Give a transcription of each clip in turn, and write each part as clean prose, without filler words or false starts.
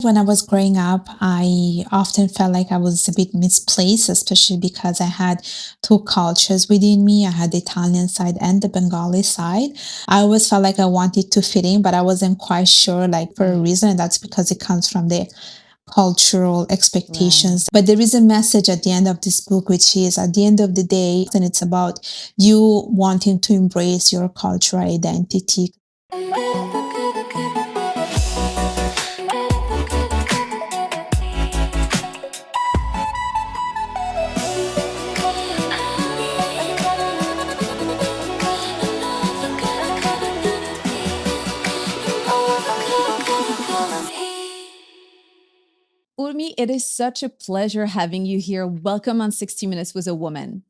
When I was growing up, I often felt like I was a bit misplaced, especially because I had two cultures within me. I had the Italian side and the Bengali side. I always felt like I wanted to fit in, but I wasn't quite sure, like for a Right, reason, and that's because it comes from the cultural right. expectations. But there is a message at the end of this book, which is at the end of the day, and it's about you wanting to embrace your cultural identity. Urmi, it is such a pleasure having you here. Welcome on 60 Minutes with a Woman.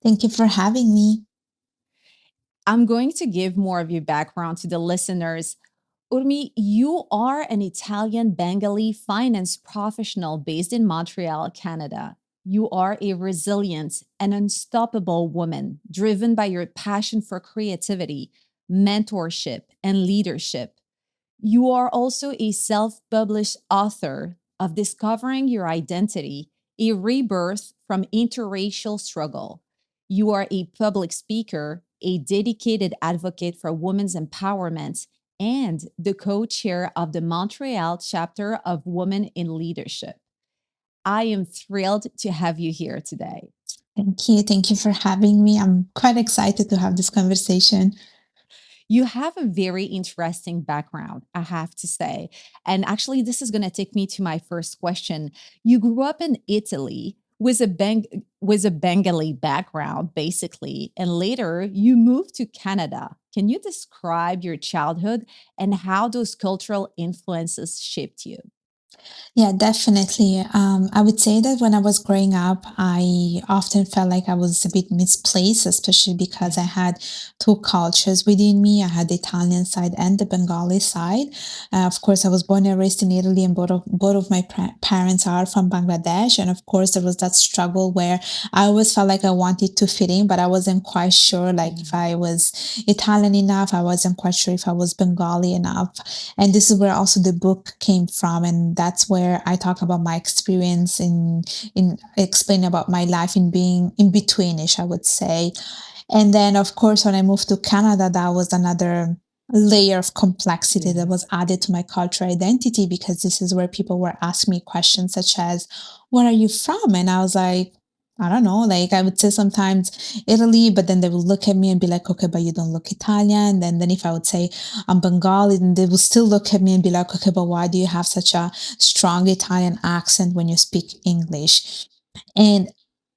Thank you for having me. I'm going to give more of your background to the listeners. Urmi, you are an Italian-Bengali finance professional based in Montreal, Canada. You are a resilient and unstoppable woman driven by your passion for creativity, mentorship, and leadership. You are also a self published author of Discovering Your Identity, a rebirth from interracial struggle. You are a public speaker, a dedicated advocate for women's empowerment, and the co chair of the Montreal chapter of Women in Leadership. I am thrilled to have you here today. Thank you. Thank you for having me. I'm quite excited to have this conversation. You have a very interesting background, I have to say. And actually, this is going to take me to my first question. You grew up in Italy with a Bengali background, basically, and later you moved to Canada. Can you describe your childhood and how those cultural influences shaped you? Yeah, definitely. I would say that when I was growing up, I often felt like I was a bit misplaced, especially because I Right. had two cultures within me. I had the Italian side and the Bengali side. Of course, I was born and raised in Italy, and both of my parents are from Bangladesh. And of course, there was that struggle where I always felt like I wanted to fit in, but I wasn't quite sure, like if Yeah. I was Italian enough. I wasn't quite sure if I was Bengali enough. And this is where also the book came from, and that's where I talk about my experience in explain about my life in being in betweenish, I would say. And then of course when I moved to Canada, that was another layer of complexity that was Yes. added to my cultural identity, because this is where people were asking me questions such as, where are you from? And I was like, I don't know, like I would say sometimes Italy, but then they would look at me and be like, okay, but you don't look Italian. And then if I would say I'm Bengali, and they will still look at me and be like, okay, but why do you have such a strong Italian accent when you speak English? And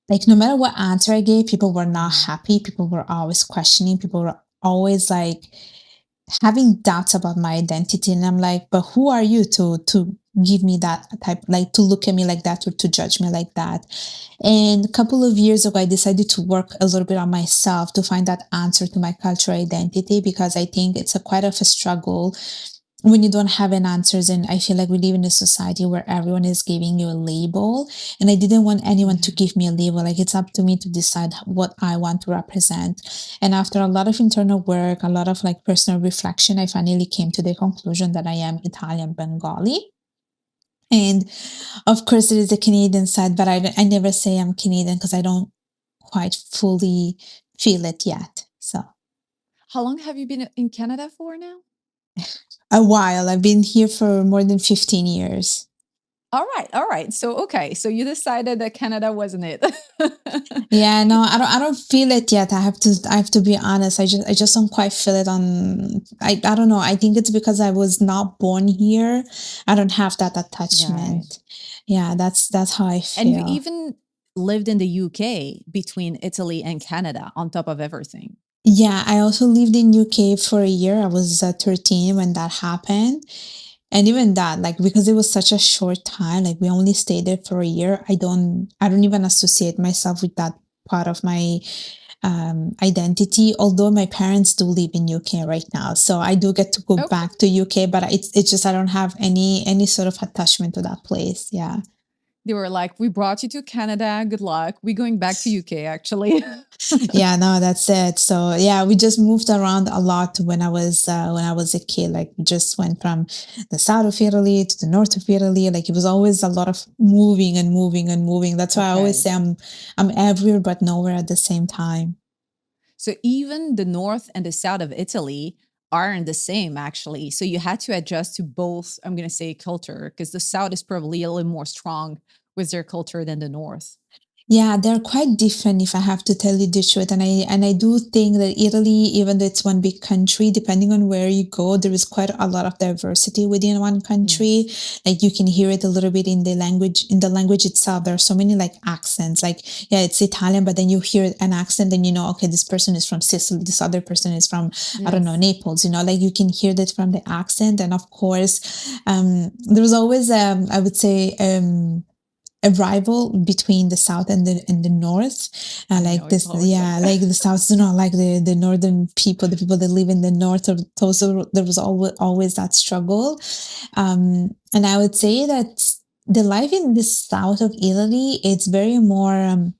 like, no matter what answer I gave, people were not Yeah. happy. People were always questioning. People were always like having doubts about my identity. And I'm like, but who are you to give me that type, like to look at me like that or to judge me like that? And a couple of years ago, I decided to work a little bit on myself to find that answer to my cultural identity, because I think it's a quite of a struggle when you don't have an answers. And I feel like we live in a society where everyone is giving you a label, and I didn't want anyone to Yeah. give me a label. Like, it's up to me to decide what I want to represent. And after a lot of internal work, a lot of like personal reflection, I finally came to the conclusion that I am Italian Bengali. And of course there is a Canadian side, but I never say I'm Canadian because I don't quite fully feel it yet. So How long have you been in Canada for now? a while. I've been here for more than 15 years. All right, all right. So, okay, so you decided that Canada wasn't it. Yeah, no, I don't feel it yet. I have to be honest. I just don't quite feel it on I don't know. I think it's because I was not born here. I don't have that Right. attachment. Yeah, that's how I And you feel. even lived in the UK between Italy and Canada on top of everything. Yeah, I also lived in UK for a year. I was 13 when that happened. And even that, like, because it was such a short time, like we only stayed there for a year, I don't even associate myself with that part of my identity, although my parents do live in UK right now. So I do get to go Okay. back to UK, but it's just I don't have any sort of attachment to that place. Yeah. They were like, "We brought you to Canada. Good luck. We're going back to UK, actually." Yeah, no, that's it. So yeah, we just moved around a lot when I was a kid. Like we just went from the south of Italy to the north of Italy. Like it was always a lot of moving and moving and moving. That's why I always Okay. say I'm everywhere but nowhere at the same time. So even the north and the south of Italy aren't the same, actually. So you had to adjust to both, I'm going to say, culture, because the south is probably a little more strong with their culture than the north. Yeah, they're quite different if I have to tell you the truth. And I do think that Italy, even though it's one big country, depending on where you go, there is quite a lot of diversity within one country. Yes. Like you can hear it a little bit in the language itself. There are so many like accents. Like, yeah, it's Italian, but then you hear an accent and you know, okay, this person is from Sicily, this other person is from, I don't know, Yes. Naples, you know, like you can hear that from the accent. And of course, there was always, I would say, a rival between the south and the north, I know like it's this, always like yeah, that. like the south do not like the northern people, the people that live in the north of also there was always that struggle. And I would say that the life in the south of Italy, it's very more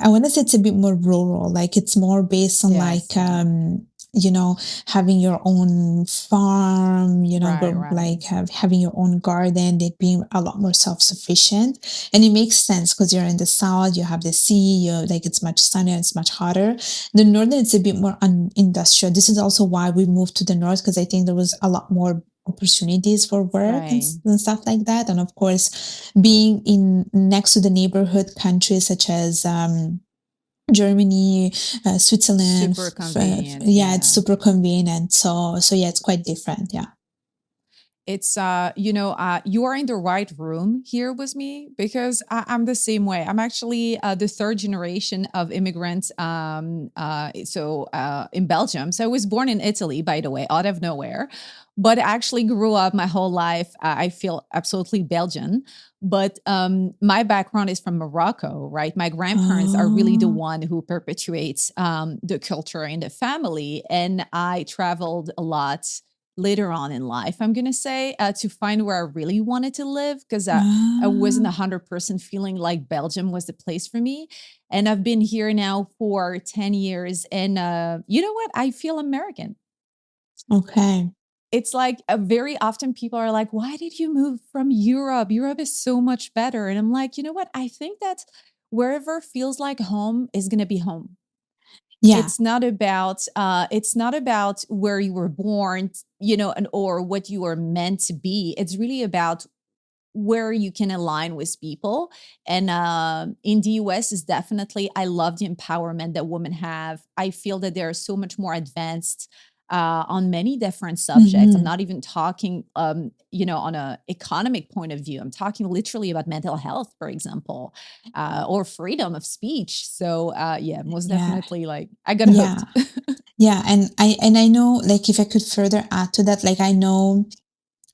I want to say it's a bit more rural, like it's more based on Yes. Yeah. you know, having your own farm, you know, Right. go Right. like having your own garden, like being a lot more self-sufficient. And it makes sense because you're in the south, you have the sea, you like it's much sunnier, it's much hotter. The northern it's a bit more industrial. This is also why we moved to the north because I think there was a lot more opportunities for work Right. and stuff like that. And of course, being in next to the neighborhood countries such as Germany, Switzerland, Super convenient. yeah, it's Yeah. super convenient. So yeah, it's quite different. Yeah. It's you are in the right room here with me because I'm the same way. I'm actually the third generation of immigrants. In Belgium. So I was born in Italy, by the way, out of nowhere, but actually grew up my whole life. I feel absolutely Belgian, but my background is from Morocco, right? My grandparents are really the Oh, one who perpetuates the culture in the family, and I traveled a lot later on in life, I'm going to say, to find where I really wanted to live because I wasn't ah, 100% feeling like Belgium was the place for me. And I've been here now for 10 years. And you know what? I feel American. okay. It's like very often people are like, why did you move from Europe? Europe is so much better. And I'm like, you know what? I think that wherever feels like home is going to be home. Yeah. It's not about where you were born, and or what you were meant to be. It's really about where you can align with people. And in the US is definitely, I love the empowerment that women have. I feel that they're so much more advanced on many different subjects. I'm Hmm. not even talking, on a economic point of view. I'm talking literally about mental health, for example, or freedom of speech. So yeah, most Yeah. definitely, like I got Yeah. hooked. Yeah. And I know, like, if I could further add to that, like, I know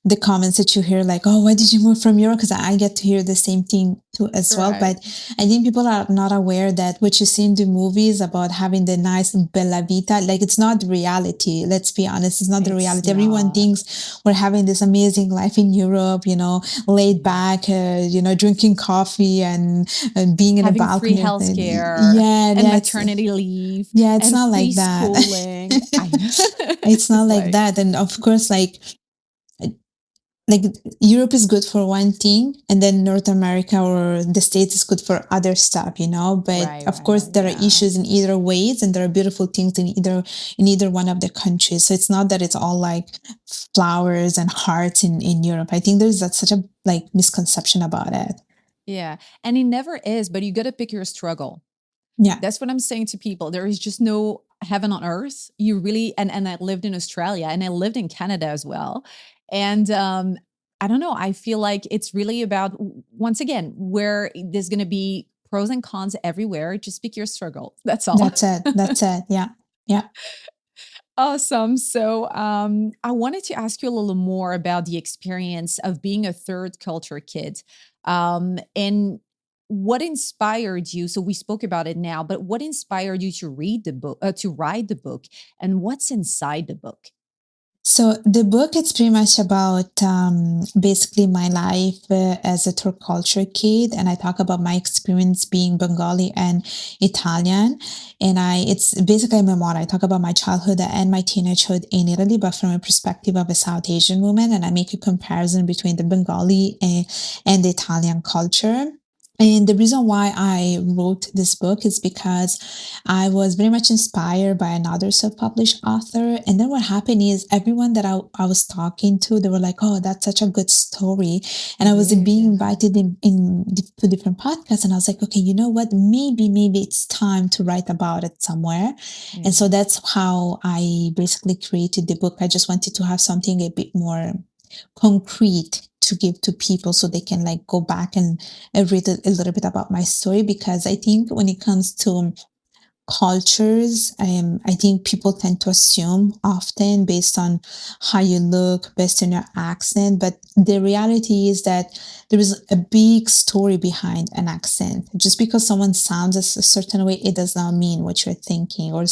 the comments that you hear like, oh, why did you move from Europe? Because I get to hear the same thing too as well. Right. But I think people are not aware that what you see in the movies about having the nice bella vita, like it's not reality. Let's be honest, it's not the It's reality. Everyone not. thinks we're having this amazing life in Europe, you know, laid Yeah. back, you know, drinking coffee and being in a Having free balcony. healthcare Yeah, and yeah, maternity leave it's and not free like that. schooling. I know. It's not It's like like, that. And of course, like Europe is good for one thing, and then North America or the States is good for other stuff, you know. But right, of course, right. there are Yeah. issues in either ways, and there are beautiful things in either one of the countries. So it's not that it's all like flowers and hearts in Europe. I think there's that such a like misconception about it. Yeah. And it never is, but you got to pick your struggle. Yeah, That's what I'm saying to people. There is just no heaven on earth. You really, and I lived in Australia and I lived in Canada as well. And I don't know. I feel like it's really about, once again, where there's going to be pros and cons everywhere. Just pick your struggle. That's all. that's it. That's it. Yeah, yeah. Awesome. So, I wanted to ask you a little more about the experience of being a third culture kid. And what inspired you? So, we spoke about it now, but what inspired you to read the book, to write the book, and what's inside the book? So the book it's pretty much about basically my life as a third culture kid, and I talk about my experience being Bengali and Italian, and I it's basically a memoir. I talk about my childhood and my teenagehood in Italy, but from a perspective of a South Asian woman, and I make a comparison between the Bengali and the Italian culture. And the reason why I wrote this book is because I was very much inspired by another self-published author. And then what happened is everyone that I was talking to, they were like, oh, that's such a good story. And I It was is, being yeah. invited to different podcasts. And I was like, okay, you know what? Maybe it's time to write about it somewhere. And Yeah. so that's how I basically created the book. I just wanted to have something a bit more concrete to give to people so they can like go back and read a little bit about my story because I think when it comes to cultures, I think people tend to assume often based on how you look, based on your accent. But the reality is that there is a big story behind an accent. Just because someone sounds a certain way, it does not mean what you're thinking, or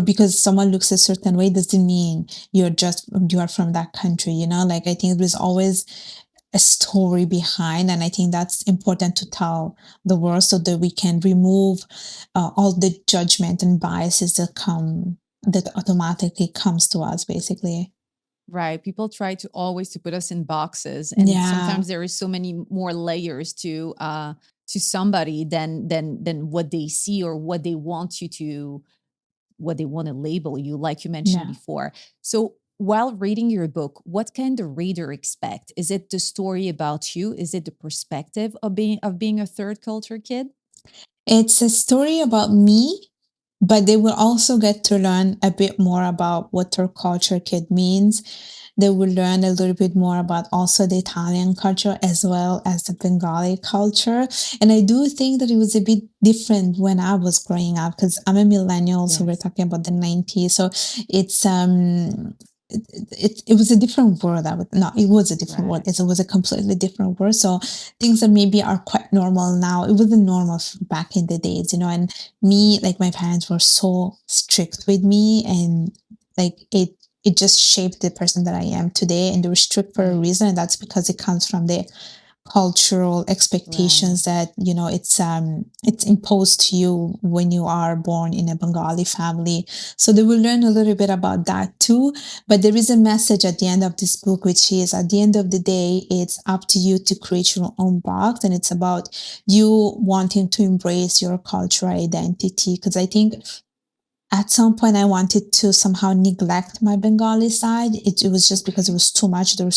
because someone looks a certain way doesn't mean you are from that country. Like I think there's always a story behind, and I think that's important to tell the world so that we can remove all the judgment and biases that automatically comes to us basically. Right. People try to always to put us in boxes, and Yeah, sometimes there is so many more layers to somebody than what they see or what they want you to what they want to label you, like you mentioned yeah. before. So while reading your book, what can the reader expect? Is it the story about you? Is it the perspective of being a third culture kid? It's a story about me, but they will also get to learn a bit more about what their culture kid means. They will learn a little bit more about also the Italian culture as well as the Bengali culture. And I do think that it was a bit different when I was growing up because I'm a millennial, so we're Yes. talking about the 90s. So it's it was a different world. I would not, it was a different world. Right. It was a completely different world. So things that maybe are quite normal now, it wasn't normal back in the days, and me, like my parents were so strict with me, and like it just shaped the person that I am today. And they were strict for a Right. reason, and that's because it comes from the cultural Right. expectations that it's imposed to you when you are born in a Bengali family. So they will learn a little bit about that too. But there is a message at the end of this book, which is at the end of the day, it's up to you to create your own box, and it's about you wanting to embrace your cultural identity. Because I think at some point I wanted to somehow neglect my Bengali side. It was just because it Okay. was too much. There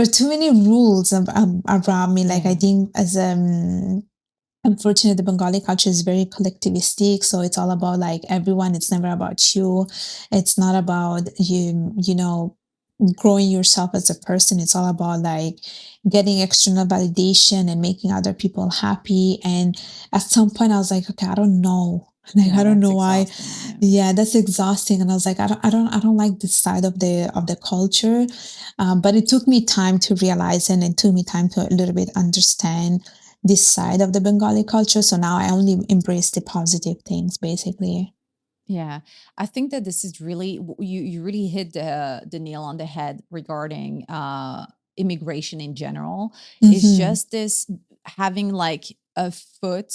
are too many rules around me. Like I Yeah. think as unfortunately the Bengali culture is very collectivistic, so it's all about like everyone. It's never about you. It's not about growing yourself as a person. It's all about like getting external validation and making other people happy. And at some point I was like, okay, I don't know. Like I Yeah, don't that's know why. exhausting. Yeah. Yeah, that's exhausting. And I was like, I don't like this side of the culture. But it took me time to realize, and it took me time to a little bit understand this side of the Bengali culture. So now I only embrace the positive things, basically. Yeah, I think that this is really you really hit the nail on the head regarding immigration in general. It's Hmm. just this having like a foot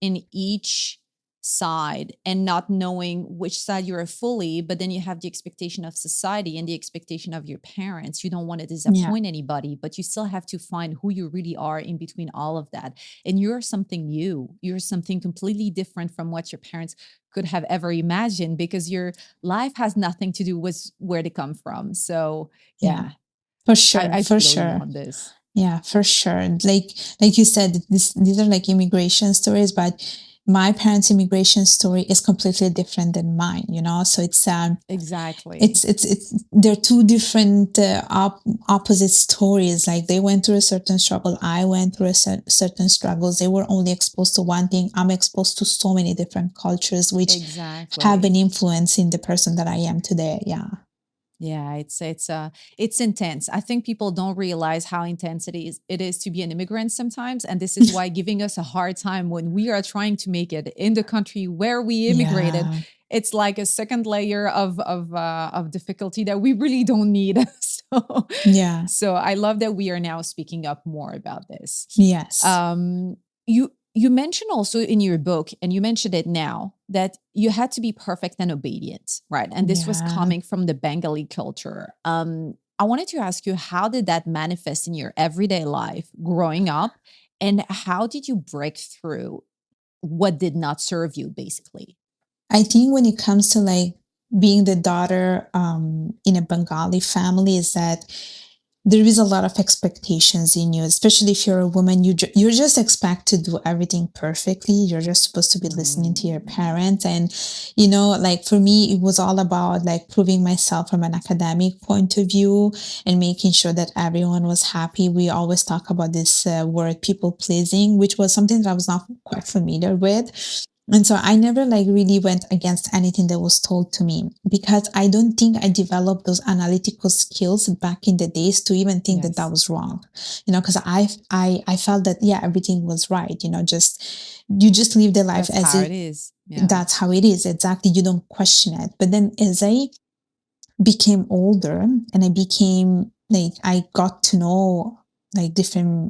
in each side and not knowing which side you're fully, but then you have the expectation of society and the expectation of your parents. You don't want to Yeah, disappoint anybody, but you still have to find who you really are in between all of that. And you're something new. You're something completely different from what your parents could have ever imagined because your life has nothing to do with where they come from. So, yeah, yeah, for I, sure, I for feel you sure. on this. Yeah, for sure. Like you said, these are like immigration stories, but my parents' immigration story is completely different than mine. So Exactly. they're two different opposite stories. Like they went through a certain struggle, I went through certain struggles. They were only exposed to one thing. I'm exposed to so many different cultures, which have an Exactly. influence in the person that I am today. Yeah. Yeah, it's intense. I think people don't realize how intense it is to be an immigrant sometimes, and this is why giving us a hard time when we are trying to make it in the country where we immigrated. Yeah. it's like a second layer of difficulty that we really don't need. so Yeah. so I love that we are now speaking up more about this. Yes. You mentioned also in your book, and you mentioned it now, that you had to be perfect and obedient, right? And this was Yeah. coming from the Bengali culture. I wanted to ask you, how did that manifest in your everyday life growing up? And how did you break through what did not serve you, basically? I think when it comes to like being the daughter in a Bengali family, is that there is a lot of expectations in you, especially if you're a woman. You're just expect to do everything perfectly. You're just supposed to be listening to your Mm. parents, and like for me, it was all about like proving myself from an academic point of view and making sure that everyone was happy. We always talk about this word people pleasing, which was something that I was not quite familiar with. And so I never like really went against anything that was told to me, because I don't think I developed those analytical skills back in the days to even think that that Yes, was wrong. Because I felt that, yeah, everything was right. Just you just live the life that's as how it it is. Yeah. that's how it is. Exactly. You don't question it. But then as I became older and I became like, I got to know like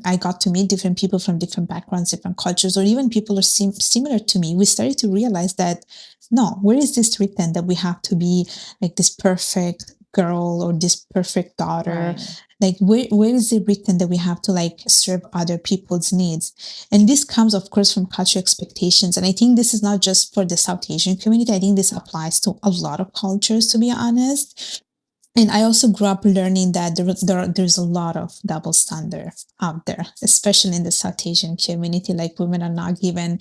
I got to meet different people from different backgrounds, different cultures, or even people are similar to me. We started to realize that no, where is this written that we have to be like this perfect girl or this perfect daughter? Right. Like where is it written that we have to like serve other people's needs? And this comes, of course, from cultural expectations. And I think this is not just for the South Asian community. I think this applies to a lot of cultures, to be honest. And I also grew up learning that there's a lot of double standard out there, especially in the South Asian community. Like women are not given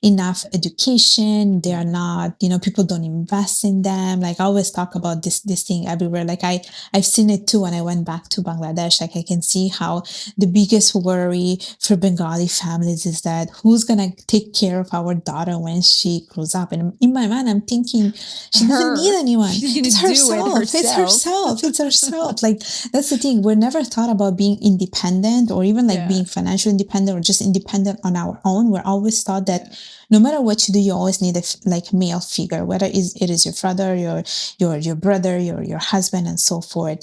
enough education. They are Yeah. not, people don't invest in them. Like I always talk about this thing everywhere. Like I've seen it too when I went back to Bangladesh. Like I can see how the biggest worry for Bengali families is that who's gonna take care of our daughter when she grows up. And in my mind, I'm thinking she doesn't need Her, anyone. she's going to It's do it herself. It's herself. herself. It's herself. Like that's the thing. We're never thought about being independent or even like Yeah. being financially independent or just independent on our own. We're always taught that Yeah. no matter what you do, you always need a like male figure, whether it is your father, your brother, your husband, and so forth.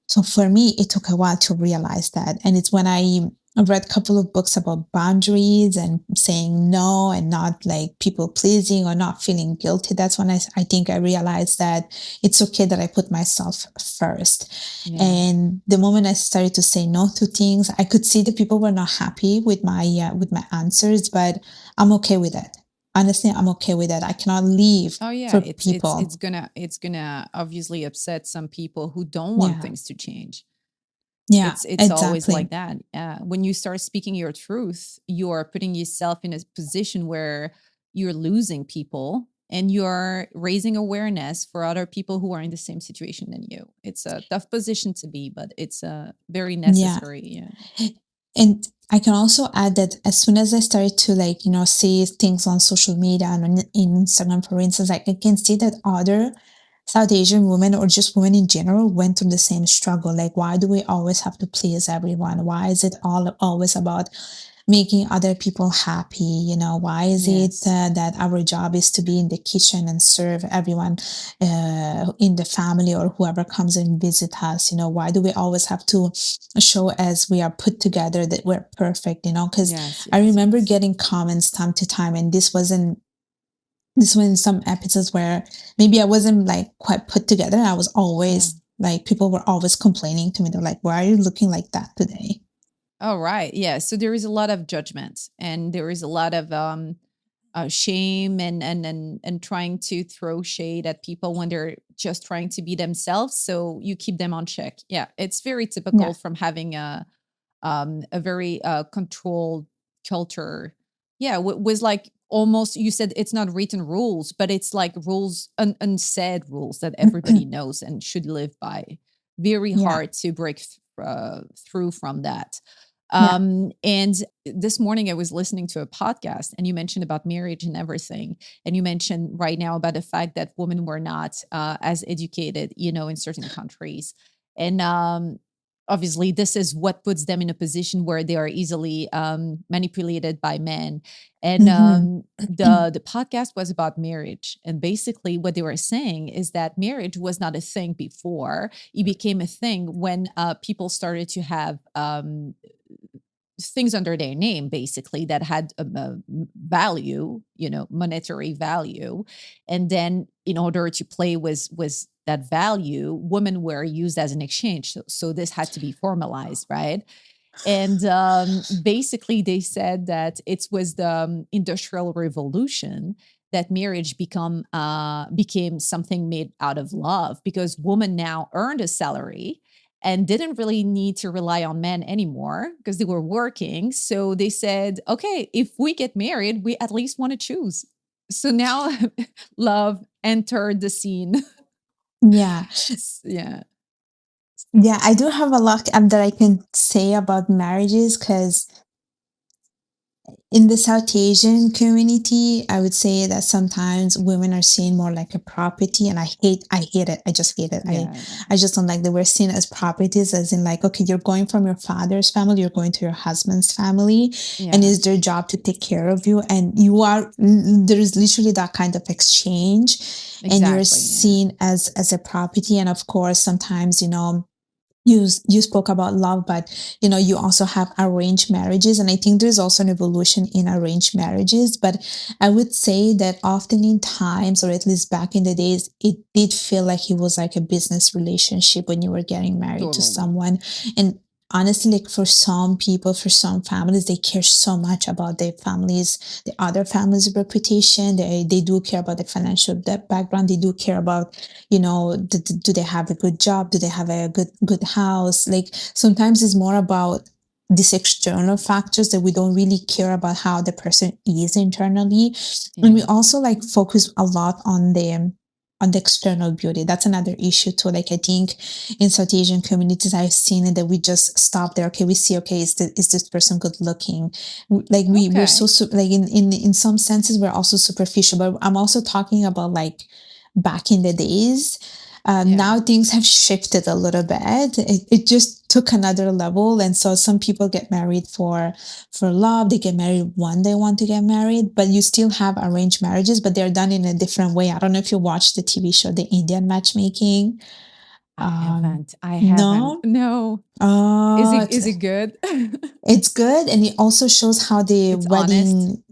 So for me, it took a while to realize that. And it's when I read a couple of books about boundaries and saying no and not like people pleasing or not feeling guilty. That's when I think I realized that it's okay that I put myself first. Yeah. And the moment I started to say no to things, I could see that people were not happy with my answers, but I'm okay with it. Honestly, I'm okay with it. I cannot leave Oh yeah, for it's people. gonna obviously upset some people who don't want Yeah. things to change. Yeah, It's always exactly. like that. When you start speaking your truth, you are putting yourself in a position where you're losing people and you're raising awareness for other people who are in the same situation than you. It's a tough position to be, but it's very Yeah. necessary. Yeah. And I can also add that as soon as I started to like, see things on social media and on in Instagram, for instance, like I can see that other South Asian women or just women in general went through the same struggle. Like, why do we always have to please everyone? Why is it all always about making other people happy? Why is it Yes. that our job is to be in the kitchen and serve everyone in the family or whoever comes and visit us? Why do we always have to show as we are put together that we're perfect? Because Yes. I Yes. remember Yes. getting comments time to time, and this was in some episodes where maybe I wasn't like quite put together. I was Yeah. always like, people were always complaining to me. They're like, why are you looking like that today? Oh, right. Yeah. So there is a lot of judgment and there is a lot of shame and trying to throw shade at people when they're just trying to be themselves. So you keep them on check. Yeah, it's very Yeah. typical from having a very controlled culture. Yeah, was like almost you said it's not written rules, but it's like rules, unsaid rules that everybody knows and should live by. Very Yeah. hard to break through from that. Yeah. And this morning I was listening to a podcast and you mentioned about marriage and everything. And you mentioned right now about the fact that women were not as educated, in certain countries. And obviously this is what puts them in a position where they are easily manipulated by men. And Mm-hmm. the podcast was about marriage, and basically what they were saying is that marriage was not a thing before. It became a thing when people started to have things under their name, basically, that had a value, monetary value. And then in order to play was that value, women were used as an exchange. So this had to be formalized, right? And basically, they said that it was the Industrial Revolution that marriage became something made out of love, because women now earned a salary and didn't really need to rely on men anymore because they were working. So they said, okay, if we get married, we at least want to choose. So now love entered the scene. Yeah. Yeah. Yeah, I do have a lot that I can say about marriages because in the South Asian community, I would say that sometimes women are seen more like a property, and I hate it. I just hate it. I, Yeah. Yeah. I just don't like that we're seen as properties, as in like, okay, you're going from your father's family, you're going to your husband's family, and Yeah. it's their job to take care of you, and there is literally that kind of exchange, and you're Exactly. Yeah. seen as a property, and of course, sometimes you spoke about love, but you also have arranged marriages, and I think there's also an evolution in arranged marriages. But I would say that often in times, or at least back in the days, it did feel like it was like a business relationship when you were getting married to Totally. someone. And honestly, like for some people, for some families, they care so much about their families, the other family's reputation. They do care about the financial debt background. They do care about, do they have a good job? Do they have a good house? Like sometimes it's more about these external factors that we don't really care about how the person is internally. And we Yeah. also like focus a lot on the external beauty. That's another issue too. Like I think in South Asian communities, I've seen it that we just stop there. Okay, we see, okay, is this person good looking? Like we're so, Okay. like in some senses, we're also superficial, but I'm also talking about like back in the days. Yeah. Now things have shifted a little bit. It just took another level, and so some people get married for love. They get married when they want to get married, but you still have arranged marriages, but they're done in a different way. I don't know if you watched the TV show, The Indian Matchmaking. I haven't. I haven't. No. No. Is Oh, it is it good? it's good, and it also shows how the It's honest. wedding.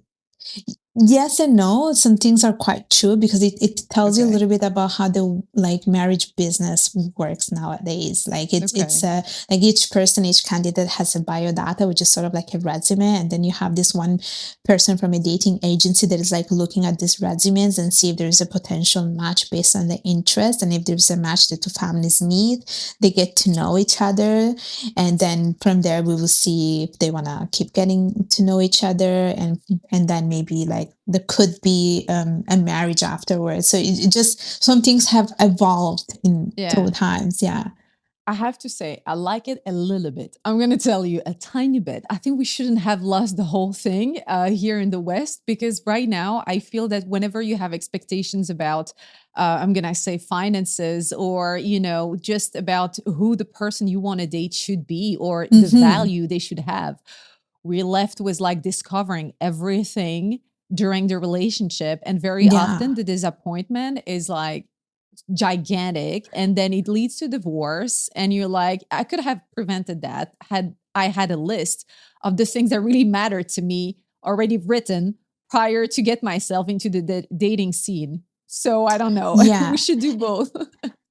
Yes and no. Some things are quite true because it tells you a Okay. little bit about how the like marriage business works nowadays. Like it's Okay. like each person, each candidate has a bio data, which is sort of like a resume, and then you have this one person from a dating agency that is like looking at these resumes and see if there is a potential match based on the interest, and if there's a match the two families meet, they get to know each other, and then from there we will see if they want to keep getting to know each other, and then maybe like there could be a marriage afterwards. So it just some things have evolved in through Yeah. times. Yeah. I have to say, I like it a little bit. I'm going to tell you a tiny bit. I think we shouldn't have lost the whole thing here in the West, because right now I feel that whenever you have expectations about, I'm going to say finances, or, just about who the person you want to date should be or the Hmm. value they should have, we're left with like discovering everything during the relationship. And very Yeah. often the disappointment is like, gigantic, and then it leads to divorce, and you're like, I could have prevented that had I had a list of the things that really mattered to me already written prior to get myself into the dating scene. So I don't know. We Yeah. should do both.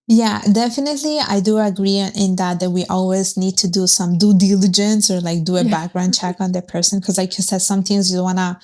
Yeah, definitely. I do agree in that we always need to do some due diligence or like do a Yeah. background check on the person. Because like you said, some things you wanna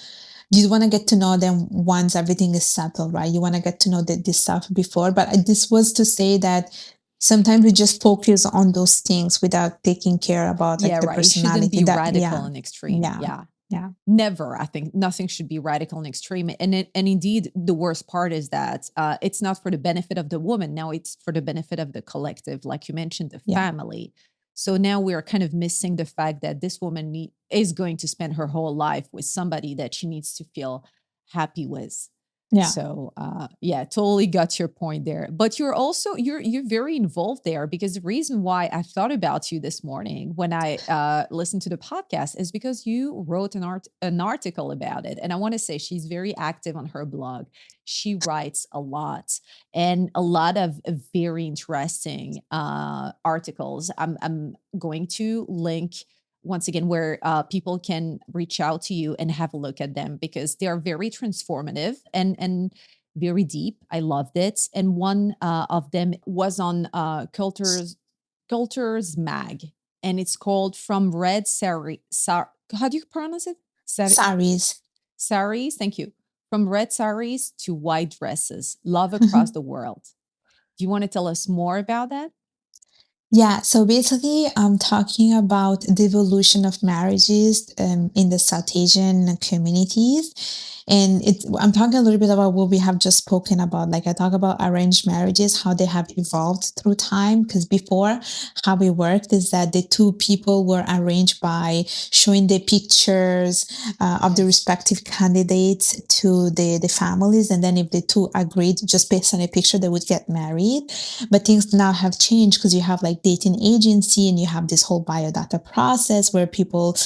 get to know them once everything is settled, right? You wanna get to know this stuff before. But this was to say that sometimes we just focus on those things without taking care about like Yeah, the right. It shouldn't personality. be That radical yeah, and extreme. yeah, Yeah. yeah, Never. I think nothing should be radical and extreme. And indeed, the worst part is that it's not for the benefit of the woman. Now it's for the benefit of the collective, like you mentioned, the yeah. family. So now we are kind of missing the fact that this woman is going to spend her whole life with somebody that she needs to feel happy with. Yeah. So yeah, totally got your point there. But you're also you're very involved there, because the reason why I thought about you this morning when I listened to the podcast is because you wrote an article about it, and I want to say she's very active on her blog. She writes a lot, and a lot of very interesting articles. I'm going to link once again where people can reach out to you and have a look at them, because they are very transformative and very deep. I loved it, and one of them was on Cultures Mag, and it's called From Red How do you pronounce it? Saris. Saris. Thank you. From red saris to white dresses, love across the world. Do you want to tell us more about that? Yeah, so basically, I'm talking about the evolution of marriages in the South Asian communities. And I'm talking a little bit about what we have just spoken about. Like, I talk about arranged marriages, how they have evolved through time. Because before, how it worked is that the two people were arranged by showing the pictures of the Yes. respective candidates to the families. And then if the two agreed just based on a picture, they would get married. But things now have changed because you have like dating agency and you have this whole biodata process where people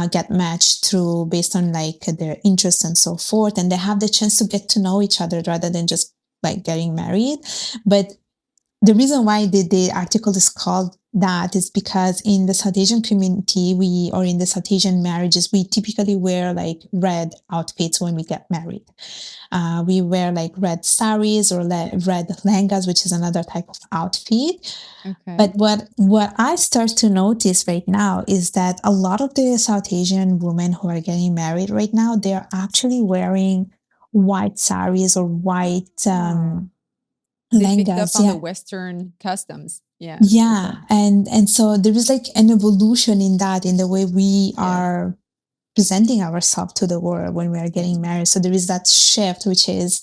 get matched through based on like their interests and so forth, and they have the chance to get to know each other rather than just like getting married. But the reason why the article is called that is because in the South Asian community, or in the South Asian marriages, we typically wear like red outfits when we get married. We wear like red saris or red lehengas, which is another type of outfit. Okay. But what I start to notice right now is that a lot of the South Asian women who are getting married right now, they're actually wearing white saris or white Ah, they picked up lehengas. on the Yeah. Western customs. Yeah, for Yeah, sure. and so there is like an evolution in that, in the way we Yes. are presenting ourselves to the world when we are Yes. getting married. So there is that shift, which is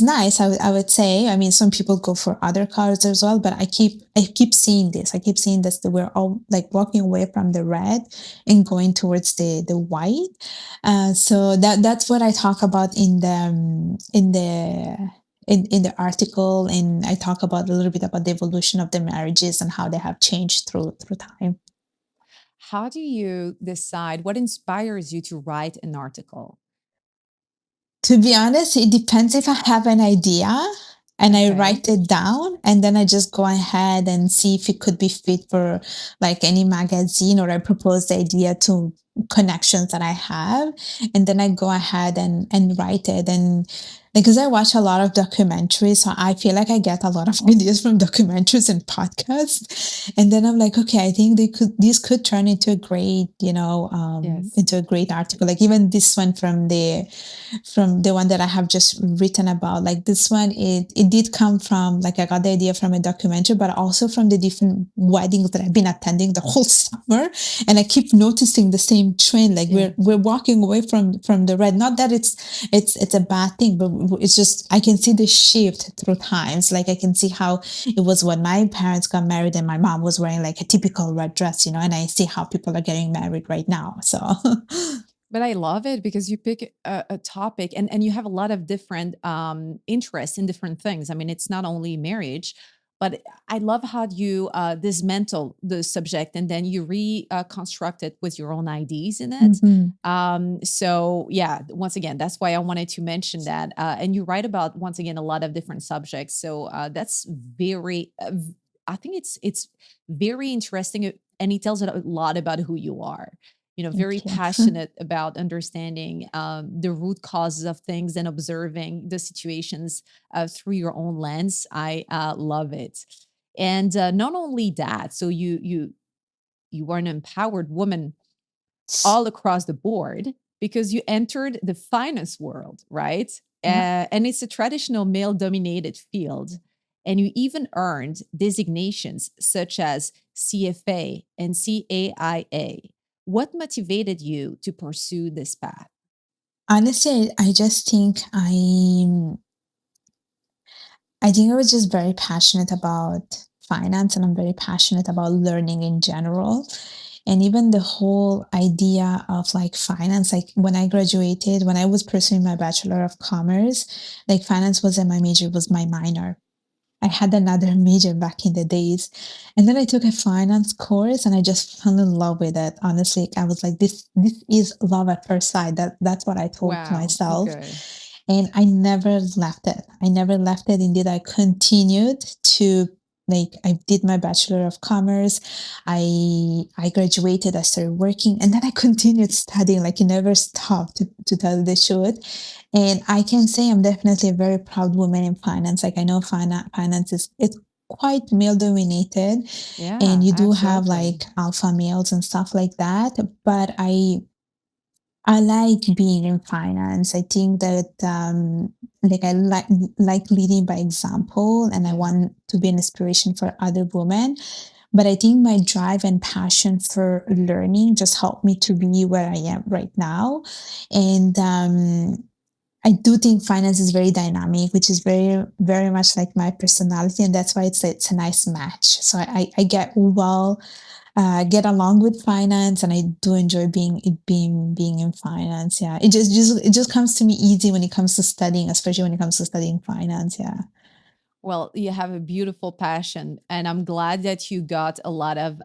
nice. I would say. I mean, some people go for other colors as well, but I keep seeing this. I keep seeing this, that we're all like walking away from the red and going towards the white. So that's what I talk about in the article, and I talk about a little bit about the evolution of the marriages and how they have changed through time. How do you decide what inspires you to write an article? To be honest, it depends if I have an idea and I Okay. write it down, and then I just go ahead and see if it could be fit for like any magazine, or I propose the idea to connections that I have, and then I go ahead and write it. And because I watch a lot of documentaries, so I feel like I get a lot of ideas from documentaries and podcasts. And then I'm like, okay, I think these could turn into a great, Yes. into a great article. Like even this one from the one that I have just written about. Like this one, it did come from, like, I got the idea from a documentary, but also from the different weddings that I've been attending the whole summer, and I keep noticing the same trend. Like Yeah. we're walking away from the red. Not that it's a bad thing, but it's just I can see the shift through times. Like I can see how it was when my parents got married and my mom was wearing like a typical red dress, and I see how people are getting married right now. So But I love it because you pick a topic, and you have a lot of different interests in different things. I mean, it's not only marriage, but I love how you dismantle the subject and then you reconstruct it with your own ideas in it. Mhm. So yeah, once again, that's why I wanted to mention that. And you write about, once again, a lot of different subjects. So that's very, I think it's very interesting, and it tells a lot about who you are. Very Thank you. passionate about understanding the root causes of things and observing the situations through your own lens. I love it. And not only that, so you are an empowered woman all across the board because you entered the finance world, right? Yeah. And it's a traditional male dominated field. And you even earned designations such as CFA and CAIA. What motivated you to pursue this path? Honestly, I just think I was just very passionate about finance, and I'm very passionate about learning in general. And even the whole idea of like finance, like when I graduated, when I was pursuing my Bachelor of Commerce, like finance wasn't my major, it was my minor. I had another major back in the days. And then I took a finance course and I just fell in love with it. Honestly, I was like, this is love at first sight. That's what I told to Wow, myself. good. And I never left it. I never left it. Indeed, I continued to like I did my Bachelor of Commerce. I graduated, I started working, and then I continued studying, like it never stopped to tell the truth. And I can say I'm definitely a very proud woman in finance. Like I know finance is it's quite male dominated, and Yeah, you do have absolutely. like alpha males and stuff like that. But I like being in finance. I think that like I like leading by example, and I Yeah. want to be an inspiration for other women. But I think my drive and passion for learning just helped me to be where I am right now. And I do think finance is very dynamic, which is very much like my personality, and that's why it's a nice match. So I get along with finance, and I do enjoy being in finance. Yeah, it just comes to me easy when it comes to studying, especially when it comes to studying finance. Yeah, Well, you have a beautiful passion, and I'm glad that you got a lot of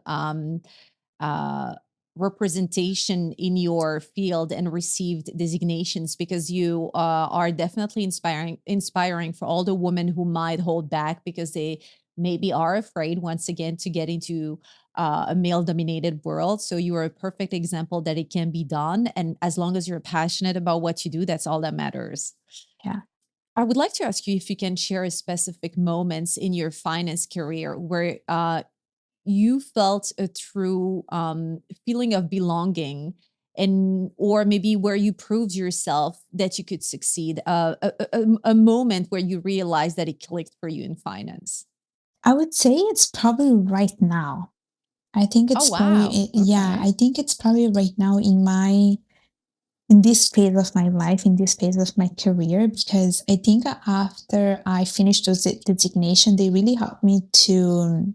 uh, representation in your field and received designations because you are definitely inspiring for all the women who might hold back because they maybe are afraid once again to get into a male dominated world. So you are a perfect example that it can be done, and as long as you're passionate about what you do, that's all that matters. yeah. I would like to ask you if you can share a specific moments in your finance career where you felt a true feeling of belonging, and or maybe where you proved yourself that you could succeed, a moment where you realized that it clicked for you in finance. I would say it's probably right now. I think Oh it's probably wow, yeah. okay. I think it's probably right now in this phase of my life, in this phase of my career, because I think after I finished those designation, they really helped me to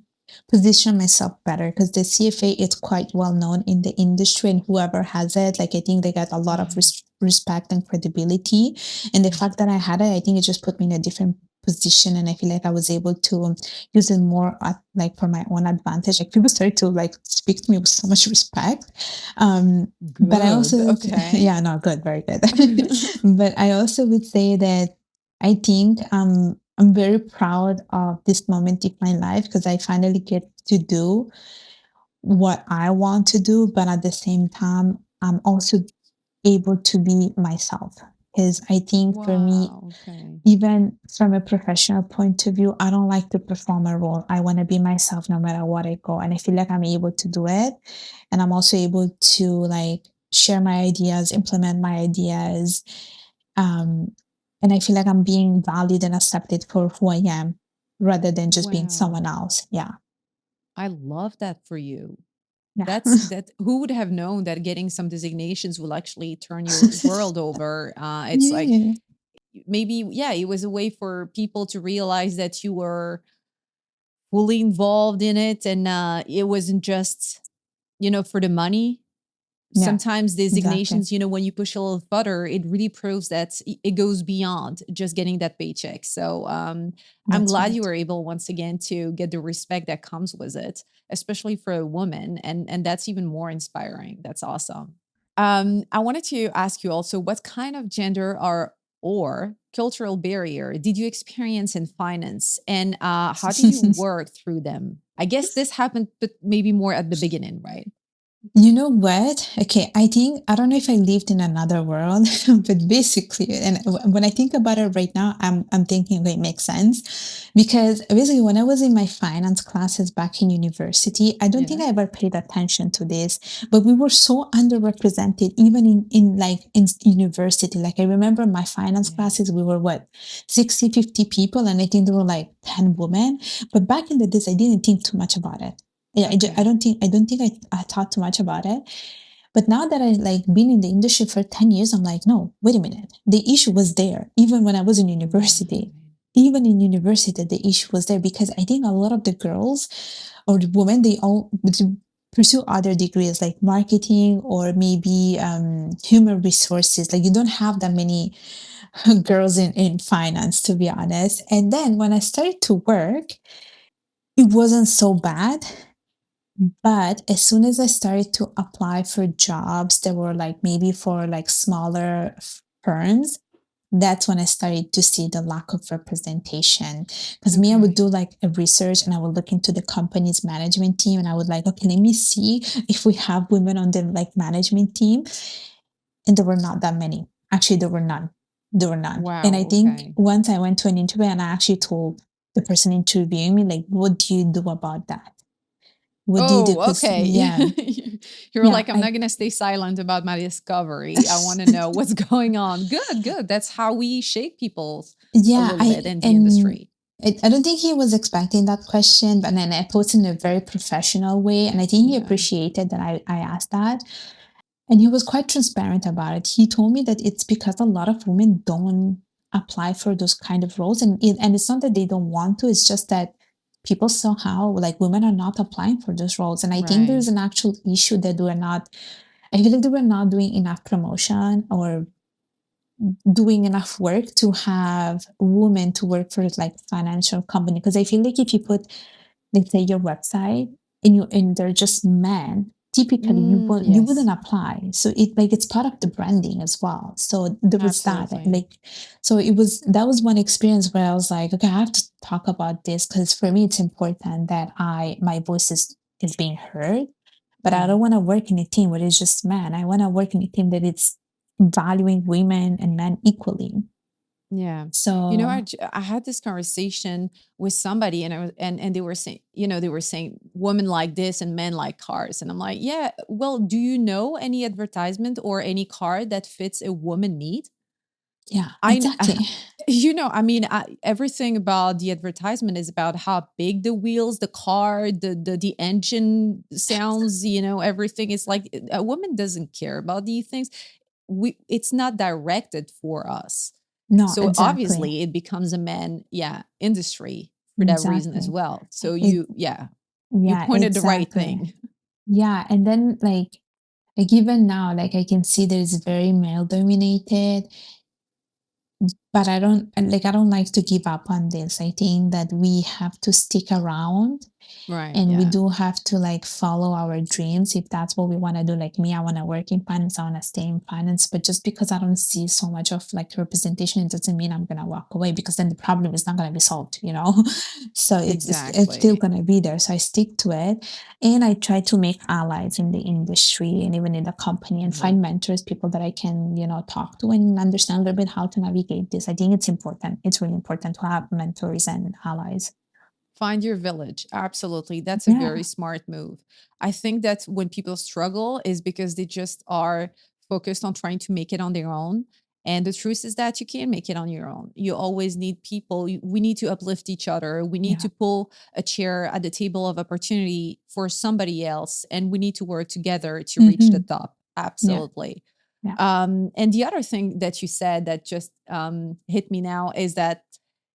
position myself better because the CFA is quite well known in the industry, and whoever has it, like I think they got a lot of Mhm. respect and credibility. And the fact that I had it, I think it just put me in a different position, and I feel like I was able to use it more like for my own advantage. Like people started to like speak to me with so much respect. But I Good, also, okay. yeah, no, good, very good. But I also would say that I think I'm very proud of this moment in my life because I finally get to do what I want to do, but at the same time, I'm also able to be myself. Because I think for me, Wow, okay. even from a professional point of view, I don't like to perform a role. I want to be myself no matter what I go. And I feel like I'm able to do it. And I'm also able to like share my ideas, implement my ideas. Um, and I feel like I'm being valued and accepted for who I am rather than just being someone Wow. else. Yeah. I love that for you. Yeah. That who would have known that getting some designations will actually turn your world over? It's like Yeah. maybe, yeah, it was a way for people to realize that you were fully involved in it, and it wasn't just, for the money. Yeah. Sometimes Exactly. designations, when you push a little further, it really proves that it goes beyond just getting that paycheck. So I'm That's glad you right. were able once again to get the respect that comes with it, especially for a woman, and that's even more inspiring. That's awesome. I wanted to ask you also, what kind of gender or cultural barrier did you experience in finance, and how did you work through them? I guess this happened, but maybe more at the beginning, right? You know what? Okay, I think I don't know if I lived in another world, but basically, and when I think about it right now, I'm thinking okay, it makes sense because basically when I was in my finance classes back in university, I don't think Yeah. I ever paid attention to this, but we were so underrepresented even in like in university. Like I remember my finance Yeah. classes, we were what 60, 50 people, and I think there were like 10 women. But back in the days, I didn't think too much about it. Yeah, Okay. I don't think I thought too much about it. But now that I like been in the industry for 10 years, I'm like, no, wait a minute. The issue was there even when I was in university. Right. Even in university, the issue was there because I think a lot of the girls or the women, pursue other degrees like marketing or maybe human resources. Like you don't have that many girls in finance, to be honest. And then when I started to work, it wasn't so bad. But as soon as I started to apply for jobs that were like maybe for like smaller firms, that's when I started to see the lack of representation. Because me, I would Okay. do like a research and I would look into the company's management team and I would like, okay, let me see if we have women on the like management team. And there were not that many. Actually, there were none. There were none. And Wow. I think Okay. once I went to an interview and I actually told the person interviewing me, like, what do you do about that? What do you do? Oh, Because okay. yeah, You're yeah, like, I'm not going to stay silent about my discovery. I want to know what's going on. Good, good. That's how we shape people a yeah, little bit in the and industry. I don't think he was expecting that question, but then I posed in a very professional way, and I think he Yeah. appreciated that I asked that, and he was quite transparent about it. He told me that it's because a lot of women don't apply for those kind of roles, and it's not that they don't want to. It's just that people somehow like women are not applying for those roles, and I think Right. there's an actual issue that we're not. I feel like that we're not doing enough promotion or doing enough work to have women to work for like financial company because I feel like if you put let's say your website and they're just men typically you Yes, wouldn't apply so it like it's part of the branding as well so there was that absolutely. like so it was that was one experience where I was like okay I have to talk about this because for me it's important that I my voice is being heard but I Yeah. don't want to work in a team where it's just men. I want to work in a team that it's valuing women and men equally. Yeah. So, I had this conversation with somebody and I was and they were saying, they were saying women like this and men like cars. And I'm like, yeah, well, do you know any advertisement or any car that fits a woman need? yeah, I kn exactly. I mean, everything about the advertisement is about how big the wheels, the car, the engine sounds, everything is like a woman doesn't care about these things. It's not directed for us. No, So exactly. obviously it becomes a man, yeah, industry for that reason as Exactly. well. So It, you yeah, pointed the right exactly. thing. Yeah. And then like even now, like I can see that it's very male dominated. But I don't like to give up on this. I think that we have to stick around Right. and we Yeah. do have to like follow our dreams if that's what we want to do. Like me, I want to work in finance, I want to stay in finance. But just because I don't see so much of like representation, it doesn't mean I'm gonna walk away because then the problem is not gonna be solved, you know? So it's still Exactly. gonna be there. So I stick to it and I try to make allies in the industry and even in the company and Mhm. find mentors, people that I can, talk to and understand a little bit how to navigate this. I think it's important. It's really important to have mentors and allies. Find your village. Absolutely. That's a very Yeah. smart move. I think that when people struggle is because they just are focused on trying to make it on their own. And the truth is that you can't make it on your own. You always need people. We need to uplift each other. We need Yeah. to pull a chair at the table of opportunity for somebody else. And we need to work together to reach the Hmm. top. Yeah. Absolutely. Yeah. And the other thing that you said that just hit me now is that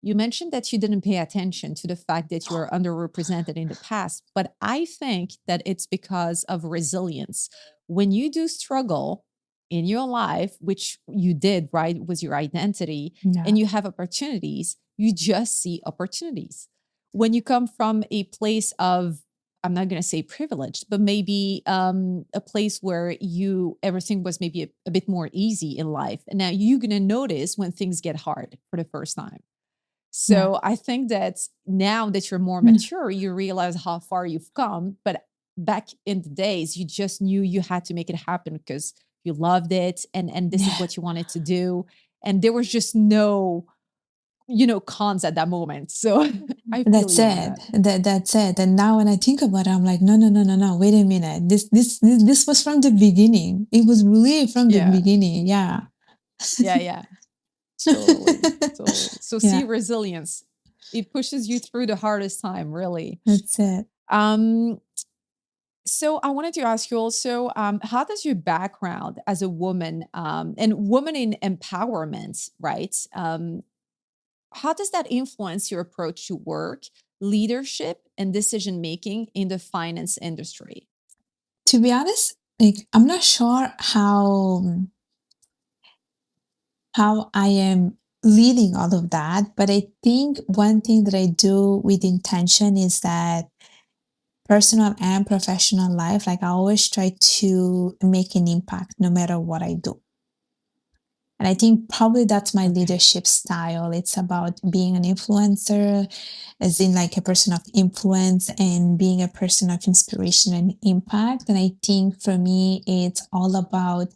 you mentioned that you didn't pay attention to the fact that you are underrepresented in the past, but I think that it's because of resilience. When you do struggle in your life, which you did, right, with your identity, Yeah. and you have opportunities, you just see opportunities. When you come from a place of, I'm not going to say privileged, but maybe a place where everything was maybe a bit more easy in life. And now you're going to notice when things get hard for the first time. Yeah. So I think that now that you're more Mm. mature, you realize how far you've come. But back in the days, you just knew you had to make it happen because you loved it and this is Yeah. what you wanted to do. And there was just no, cons at that moment. So I feel That's you on it. that. That's it. And now when I think about it, I'm like, no, no, no, no, no. Wait a minute. This was from the beginning. It was really from the Yeah. beginning. Yeah. Yeah. Yeah. Totally. Totally. So see Yeah. resilience. It pushes you through the hardest time, really. That's it. Um, So I wanted to ask you also, how does your background as a woman and woman in empowerment, right? How does that influence your approach to work, leadership, and decision making in the finance industry? To be honest, like I'm not sure how I am leading all of that, but I think one thing that I do with intention is that personal and professional life, like I always try to make an impact no matter what I do. And I think probably that's my Okay. leadership style. It's about being an influencer, as in like a person of influence and being a person of inspiration and impact. And I think for me, it's all about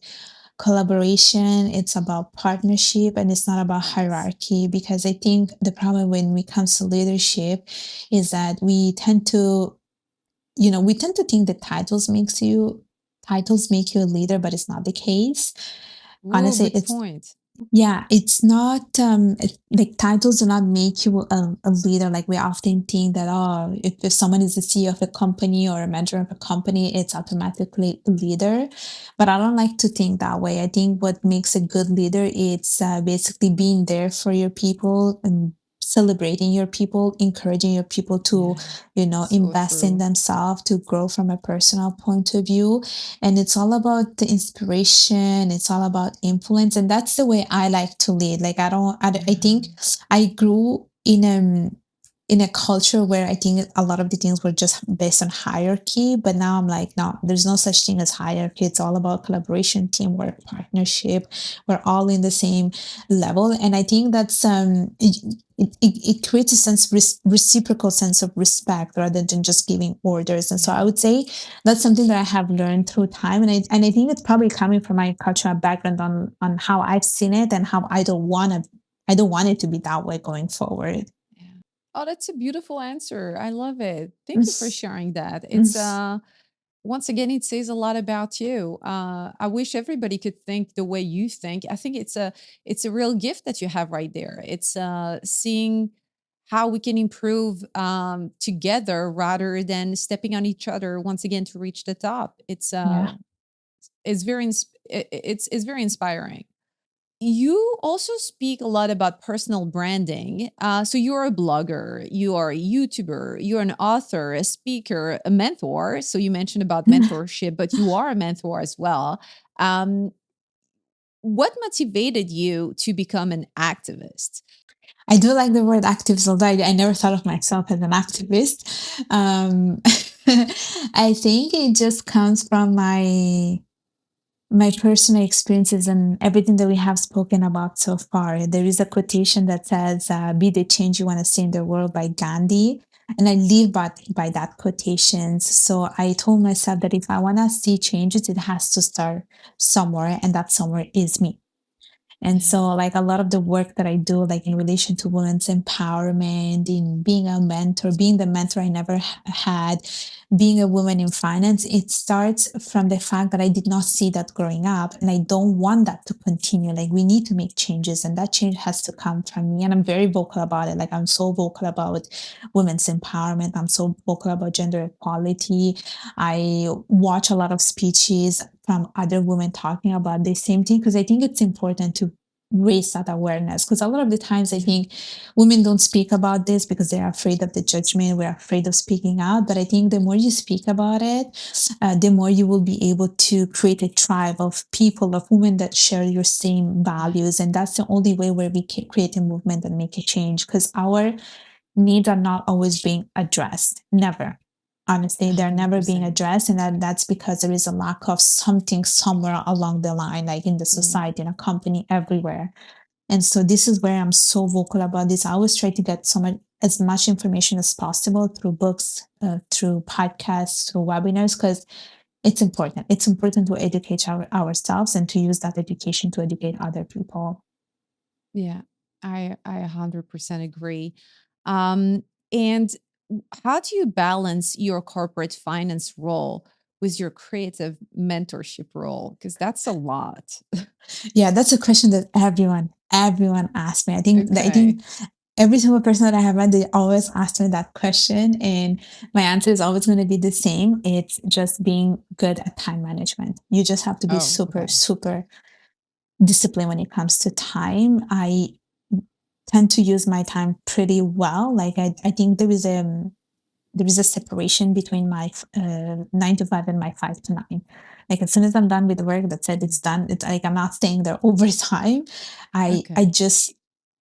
collaboration, it's about partnership, and it's not about Yes. hierarchy. Because I think the problem when it comes to leadership is that we tend to think that titles make you a leader, but it's not the case. Ooh, Honestly, good point. yeah, it's not like titles do not make you a leader. Like we often think that, oh, if someone is the CEO of a company or a manager of a company, it's automatically a leader. But I don't like to think that way. I think what makes a good leader, it's basically being there for your people and celebrating your people, encouraging your people to, Yeah. So invest in true. themselves, to grow from a personal point of view. And it's all about the inspiration, it's all about influence, and that's the way I like to lead. Like I think Yeah. I grew in a culture where I think a lot of the things were just based on hierarchy, but now I'm like, no, there's no such thing as hierarchy. It's all about collaboration, teamwork, partnership. We're all in the same level, and I think that's it creates a reciprocal sense of respect rather than just giving orders. And so I Yeah. would say that's something that I have learned through time, and I think it's probably coming from my cultural background on how I've seen it and how I don't want it to be that way going forward. Yeah. Oh, that's a beautiful answer. I love it. Thank you for Mm, sharing that. It's mm, once again, it says a lot about you. I wish everybody could think the way you think. I think it's a real gift that you have right there. It's seeing how we can improve together rather than stepping on each other once again to reach the top. yeah. It's it's very inspiring. You also speak a lot about personal branding. So you're a blogger, you are a YouTuber, you're an author, a speaker, a mentor. So you mentioned about mentorship, but you are a mentor as well. Um, what motivated you to become an activist? I do like the word activist, although I never thought of myself as an activist. I think it just comes from my personal experiences and everything that we have spoken about so far. There is a quotation that says, "Be the change you want to see in the world" by Gandhi. And I live by that quotation. So I told myself that if I want to see changes, it has to start somewhere, and that somewhere is me. And Yeah. so, like a lot of the work that I do, like in relation to women's empowerment, in being a mentor, being the mentor I never had, being a woman in finance, it starts from the fact that I did not see that growing up. And I don't want that to continue. Like, we need to make changes, and that change has to come from me. And I'm very vocal about it. Like, I'm so vocal about women's empowerment, I'm so vocal about gender equality. I watch a lot of speeches from other women talking about the same thing because I think it's important to raise that awareness. Because a lot of the times I Yeah. think women don't speak about this because they're afraid of the judgment, we're afraid of speaking out. But I think the more you speak about it, the more you will be able to create a tribe of people, of women that share your same Yeah. values. And that's the only way where we can create a movement and make a change, because our needs are not always being addressed. Never. Honestly, they're never being 100%. addressed. And that's because there is a lack of something somewhere along the line, like in the Yeah. society, in a company, everywhere. And so this is where I'm so vocal about this. I always try to get as much information as possible through books, through podcasts, through webinars, because it's important. It's important to educate ourselves and to use that education to educate other people. Yeah, I 100% agree. Um, and how do you balance your corporate finance role with your creative mentorship role? Because that's a lot. Yeah, that's a question that everyone asks me. I Okay. think every single person that I have met, they always ask me that question, and my answer is always going to be the same. It's just being good at time management. You just have to be Oh, super, okay. super disciplined when it comes to time. I tend to use my time pretty well. Like I think there is there is a separation between my 9 to 5 and my 5 to 9. Like as soon as I'm done with the work, that's it. It's done. It's like I'm not staying there overtime. I Okay. just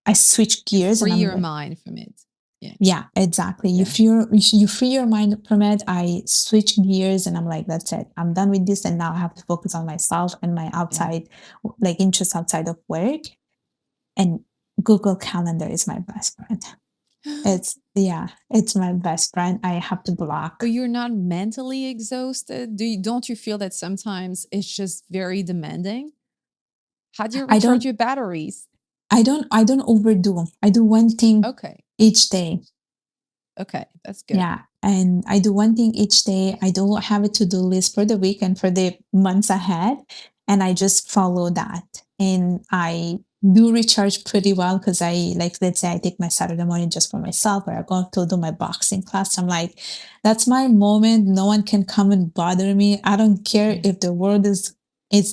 I switch You gears and free I'm your like, mind from it. Yeah. yeah, exactly. Yeah. You free your mind from it. I switch gears and I'm like, that's it. I'm done with this, and now I have to focus on myself and my Yeah. outside, like interests outside of work. And Google Calendar is my best friend. It's my best friend. I have to But block. you're not mentally exhausted? Don't you feel that sometimes it's just very demanding? How do you I recharge don't your batteries? I don't overdo. I do one thing Okay. each day. Okay. That's good. Yeah, and I do one thing each day. I don't have a to-do list for the week and for the months ahead, and I just follow that. And I do recharge pretty well because I like, let's say I take my Saturday morning just for myself, or I go to do my boxing class. I'm like, that's my moment. No one can come and bother me. I don't care Yeah. if the world is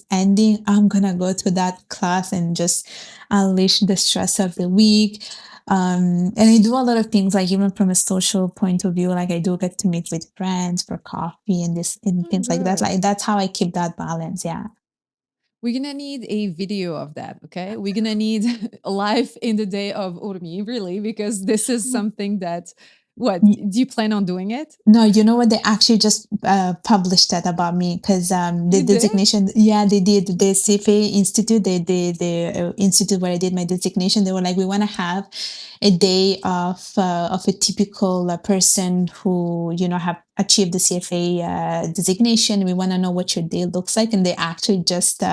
ending. I'm gonna go to that class and just unleash the stress of the week. And I do a lot of things, like even from a social point of view, like I do get to meet with friends for coffee and this and Oh, things like that. good. Like that's how I keep that balance. Yeah. We're gonna need a video of that, okay? We're gonna need a life in the day of Urmi, really, because this is something that what Y- do you plan on doing it? No, you know what? They actually just published that about me because the You did? designation, yeah, they did. The CFA Institute, the institute where I did my designation, they were like, we want to have a day of a typical person who have achieved the CFA designation. We want to know what your day looks like, and they actually just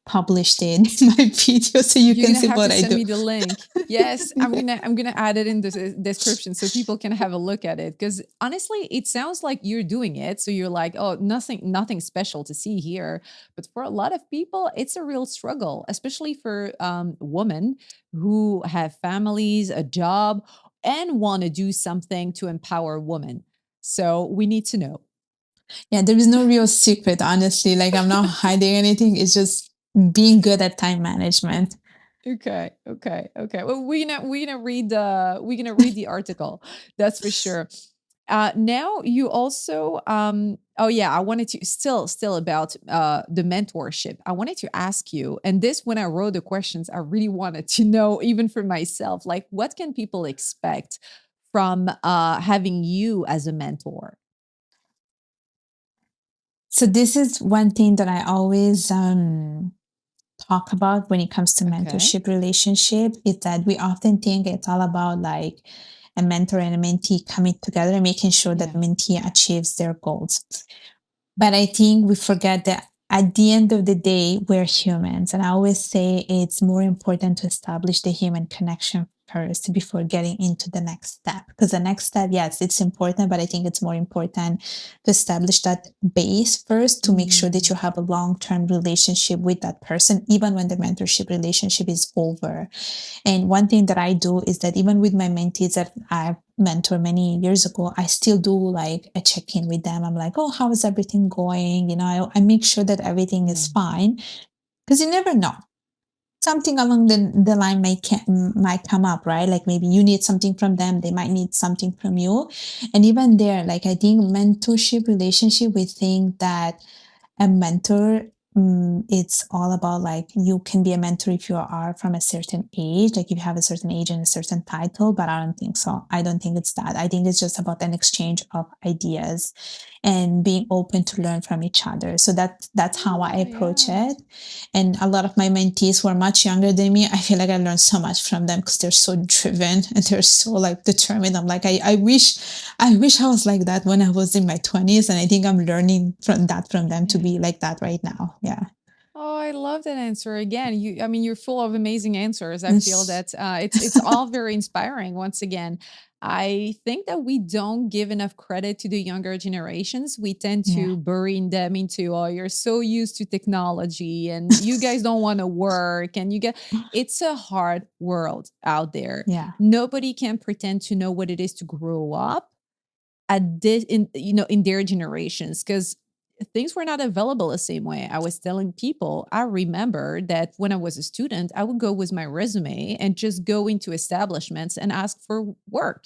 published it in my video, so you You're can gonna see have what to I send do. me the link. Yes, I'm gonna add it in the description so people can have a look at it. Because honestly, it sounds like you're doing it. So you're like, oh, nothing special to see here. But for a lot of people, it's a real struggle, especially for women who have families, a job, and want to do something to empower women. So we need to know. Yeah, there is no real secret, honestly. Like I'm not hiding anything. It's just being good at time management. Okay, okay, okay. Well, we're gonna read the article. That's for sure. Now you also oh yeah, I wanted to still about the mentorship. I wanted to ask you, and this when I wrote the questions, I really wanted to know even for myself, like what can people expect from having you as a mentor? So this is one thing that I always talk about when it comes to Okay. mentorship relationship, is that we often think it's all about like a mentor and a mentee coming together and making sure that Yeah. the mentee achieves their goals. But I think we forget that at the end of the day, we're humans. And I always say it's more important to establish the human connection first before getting into the next step. Because the next step, yes, it's important, but I think it's more important to establish that base first to make sure that Mm, you have a long term relationship with that person, even when the mentorship relationship is over. And one thing that I do is that even with my mentees that I mentored many years ago, I still do like a check in with them. I'm like, oh, how is everything going? I make sure that everything yeah. is fine because you never know. Something along the line might come up, right? Like maybe you need something from them, they might need something from you. And even there, like I think mentorship relationship, we think that a mentor, it's all about like you can be a mentor if you are from a certain age, like if you have a certain age and a certain title, but I don't think so. I don't think it's that. I think it's just about an exchange of ideas and being open to learn from each other. So that's how I Oh, approach yeah. it. And a lot of my mentees who are much younger than me, I feel like I learned so much from them because they're so driven and they're so like determined. I'm like, I wish I was like that when I was in my 20s. And I think I'm learning from them to Yeah. be like that right now. Yeah. Oh, I love that answer. Again, I mean, you're full of amazing answers. I feel that it's all very inspiring. Once again, I think that we don't give enough credit to the younger generations. We tend Yeah. to bury them into, oh, you're so used to technology and you guys don't want to work. And it's a hard world out there. Yeah. Nobody can pretend to know what it is to grow up at this in their generations because things were not available the same way. I was telling people, I remember that when I was a student, I would go with my resume and just go into establishments and ask for work,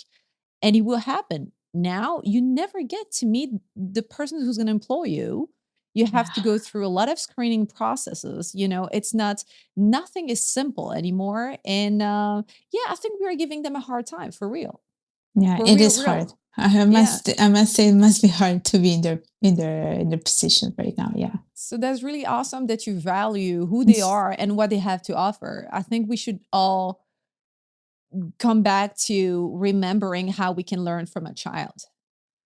and it will happen. now you never get to meet the person who's going to employ you. You have Yeah. to go through a lot of screening processes. It's not, nothing is simple anymore. And yeah, I think we are giving them a hard time for real. Yeah, For it real, is hard. real. I Yeah. must I must say it must be hard to be in their position right now. Yeah. So that's really awesome that you value who they are and what they have to offer. I think we should all come back to remembering how we can learn from a child,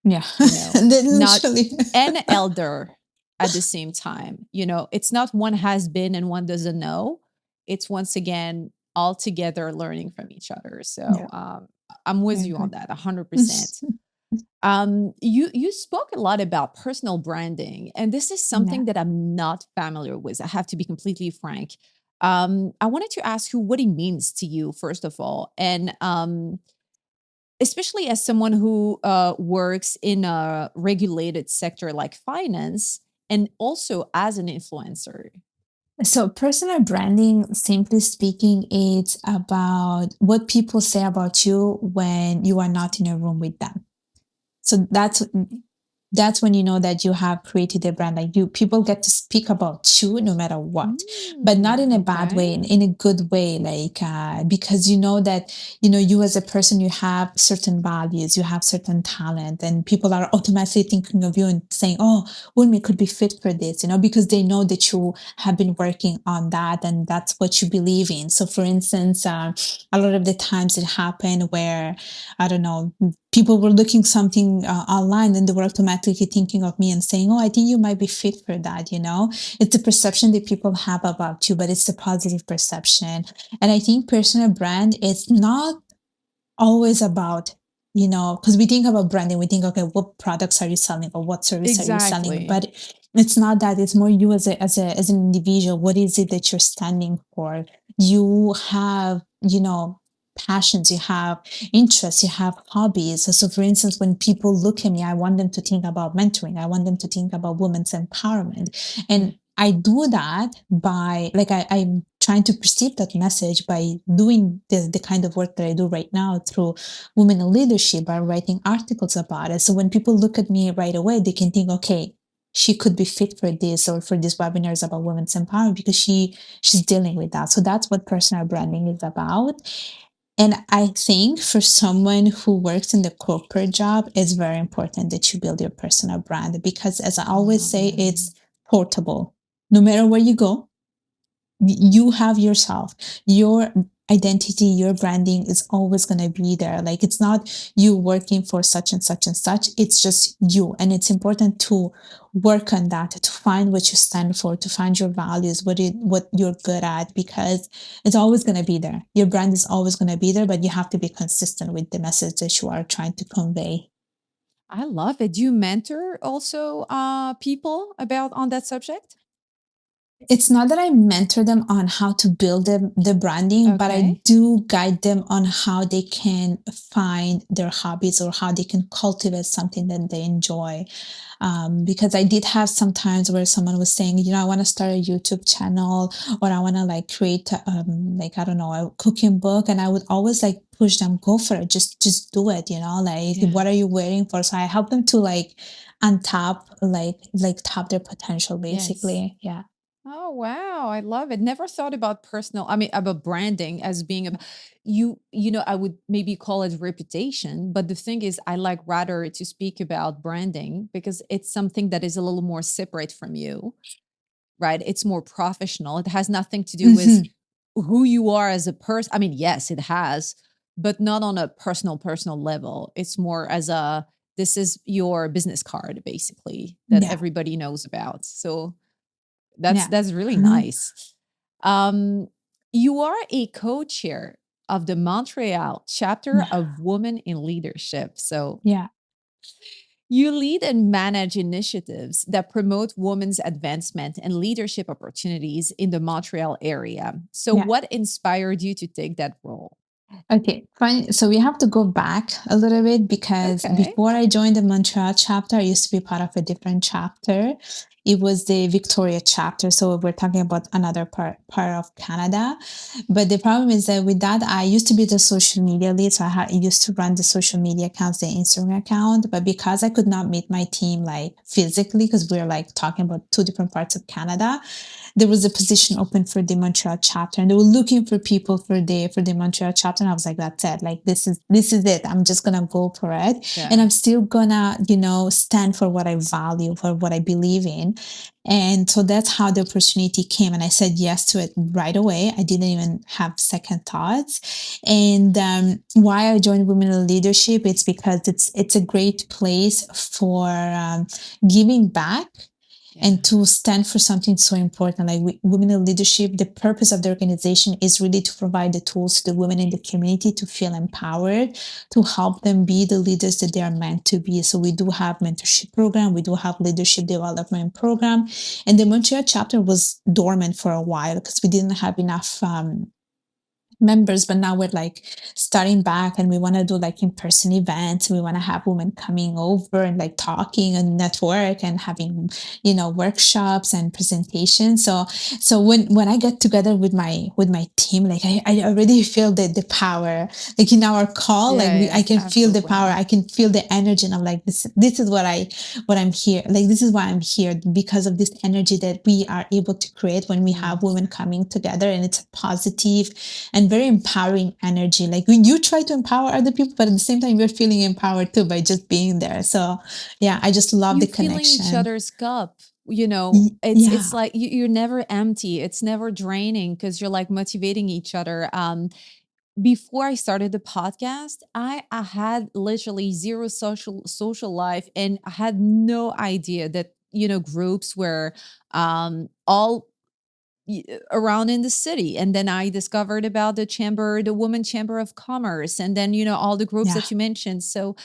Yeah. you know, not Literally. an elder at the same time. It's not one has been and one doesn't know. It's once again all together learning from each other. So Yeah, I'm I with you on agree. that 100%. You spoke a lot about personal branding, and this is Yeah. something that I'm not familiar with. I have to be completely frank. I wanted to ask you what it means to you, first of all, and especially as someone who works in a regulated sector like finance, and also as an influencer. So personal branding, simply speaking, it's about what people say about you when you are not in a room with them. So that's when you know that you have created a brand. Like, people get to speak about you no matter what, but not in a bad Okay. way, in a good way. Like, because you know that, you as a person, you have certain values, you have certain talent, and people are automatically thinking of you and saying, oh, Ulmi could be fit for this, because they know that you have been working on that and that's what you believe in. So for instance, a lot of the times it happened where, I don't know, people were looking something online and they were automatically thinking of me and saying, oh, I think you might be fit for that. It's the perception that people have about you, but it's the positive perception. And I think personal brand is not always about, because we think about branding, we think, okay, what products are you selling or what service are you selling? Exactly. But it's not that. It's more you as an individual. What is it that you're standing for? You have, passions, you have interests, you have hobbies. So for instance, when people look at me, I want them to think about mentoring. I want them to think about women's empowerment. Yeah. And I do that by, like, I'm trying to perceive that message by doing the kind of work that I do right now through women in leadership, by writing articles about it. So when people look at me right away, they can think, okay, she could be fit for this, or for these webinars about women's empowerment, because she's dealing with that. So that's what personal branding is about. And I think for someone who works in the corporate job, it's very important that you build your personal brand, because, as I always say, it's portable. No matter where you go, you have yourself, your identity, your branding is always going to be there. Like, it's not you working for such and such and such, it's just you. And it's important to work on that, to find what you stand for, to find your values, what you're good at, because it's always going to be there. Your brand is always going to be there, but you have to be consistent with the message that you are trying to convey. I love it. Do you mentor also people about on that subject? It's not that I mentor them on how to build the branding, but I Okay. do guide them on how they can find their hobbies or how they can cultivate something that they enjoy. Because I did have some times where someone was saying, I want to start a YouTube channel, or I want to, like, create, like, I don't know, a cooking book. And I would always, like, push them, go for it. Just do it, like, Yeah. what are you waiting for? So I help them to, like, untap, like tap their potential, Yes. basically. Yeah. Oh wow, I love it. Never thought about I mean about branding as being about I would maybe call it reputation, but the thing is I like rather to speak about branding because it's something that is a little more separate from you, right? It's more professional. It has nothing to do with Mhm. who you are as a person. I mean, yes, it has, but not on a personal level. It's more as a this is your business card basically that Yeah. everybody knows about. So that's Yeah. that's really Mhm. nice. Um, you are a co-chair of the Montreal chapter of Women in Leadership. So Yeah. you lead and manage initiatives that promote women's advancement and leadership opportunities in the Montreal area. So Yeah. what inspired you to take that role? Okay, fine. So we have to go back a little bit, because Okay. before I joined the Montreal chapter, I used to be part of a different chapter. It was the Victoria chapter. So we're talking about another part of Canada. But the problem is that with that, I used to be the social media lead. So I used to run the social media accounts, the Instagram account. But because I could not meet my team like physically, because we are like talking about two different parts of Canada, there was a position open for the Montreal chapter, and they were looking for people for the Montreal chapter. And I was like, that's it. Like this is it. I'm just gonna go for it, and Yeah. I'm still gonna stand for what I value, for what I believe in. And so that's how the opportunity came, and I said yes to it right away. I didn't even have second thoughts. And why I joined Women in Leadership, it's because it's a great place for giving back Yeah. and to stand for something so important like women in leadership. The purpose of the organization is really to provide the tools to the women in the community to feel empowered, to help them be the leaders that they are meant to be. So we do have mentorship program, we do have leadership development program, and the Montreal chapter was dormant for a while because we didn't have enough members, but now we're like starting back, and we want to do like in-person events. We want to have women coming over and like talking and network and having workshops and presentations. So when I get together with my team, like I already feel the power, like in our call, like Yeah, I yeah, can feel the power, absolutely. I can feel the energy, and I'm like, this is what I'm here, like this is why I'm here, because of this energy that we are able to create when we have Mm. women coming together. And it's a positive and very empowering energy. Like when you try to empower other people, but at the same time, you're feeling empowered too by just being there. So yeah, I just love You the filling each connection. other's cup, it's Yeah, like you're never empty. It's never draining because you're like motivating each other. Before I started the podcast, I had literally zero social life, and I had no idea that groups were all around in the city. And then I discovered about the Women Chamber of Commerce, and then all the groups yeah, that you mentioned. So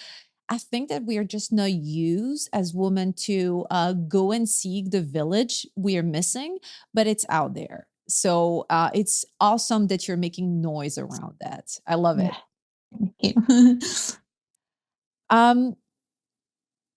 I think that we are just not used as women to go and seek the village we are missing, but it's out there. So it's awesome that you're making noise around that. I love yeah. it. Thank you. Um,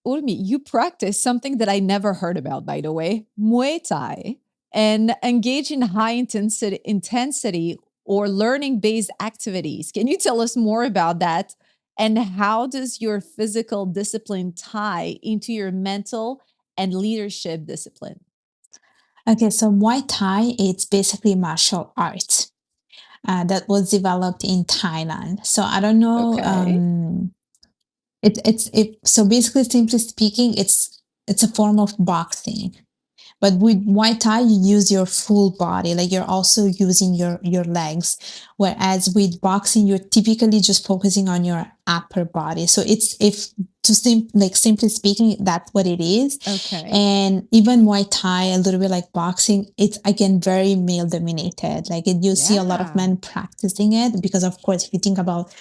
Urmi, you practice something that I never heard about, by the way, Muay Thai, and engage in high intensity or learning based activities. Can you tell us more about that? And how does your physical discipline tie into your mental and leadership discipline? Okay, so Muay Thai, it's basically martial arts that was developed in Thailand. So I don't know. Okay. So basically, simply speaking, it's a form of boxing. But with Muay Thai, you use your full body, like you're also using your legs. Whereas with boxing, you're typically just focusing on your upper body. So it's if to simply speaking, that's what it is. Okay. And even Muay Thai, a little bit like boxing, it's again very male dominated. Like you see a lot of Yeah, men practicing it because, of course, if you think about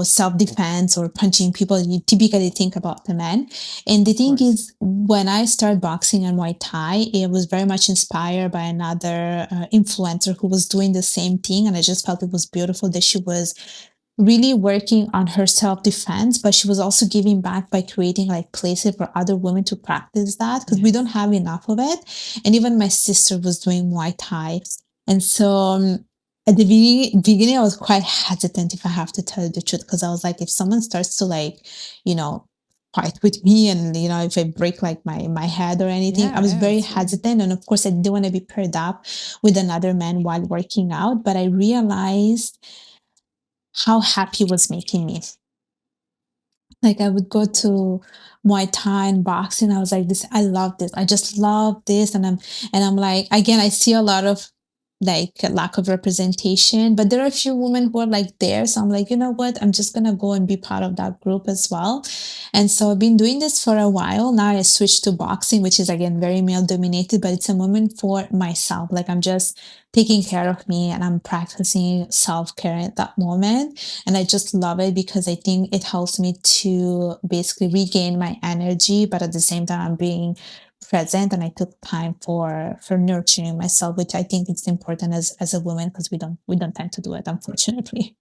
self defense or punching people, you typically think about the men. And the of thing course. is, when I started boxing and Muay Thai, it was very much inspired by another influencer who was doing the same thing. And I just felt it was beautiful that she was really working on her self defense, but she was also giving back by creating like places for other women to practice that because we don't Yes. have enough of it. And even my sister was doing Muay Thai. And so at the beginning, I was quite hesitant, if I have to tell you the truth, because I was like, if someone starts to like, you know, fight with me and if I break like my head or anything, I Yeah, was yeah, very same. hesitant. And of course I didn't want to be paired up with another man while working out, but I realized how happy it was making me. Like I would go to Muay Thai and boxing. I was like, this, I love this. I just love this. And I'm like, again, I see a lot of like a lack of representation, but there are a few women who are like there. So I'm like, you know what? I'm just gonna go and be part of that group as well. And so I've been doing this for a while. Now I switched to boxing, which is again very male dominated, but it's a moment for myself. Like I'm just taking care of me and I'm practicing self-care at that moment. And I just love it because I think it helps me to basically regain my energy, but at the same time, I'm being present, and I took time for nurturing myself, which I think is important as a woman because we don't tend to do it, unfortunately.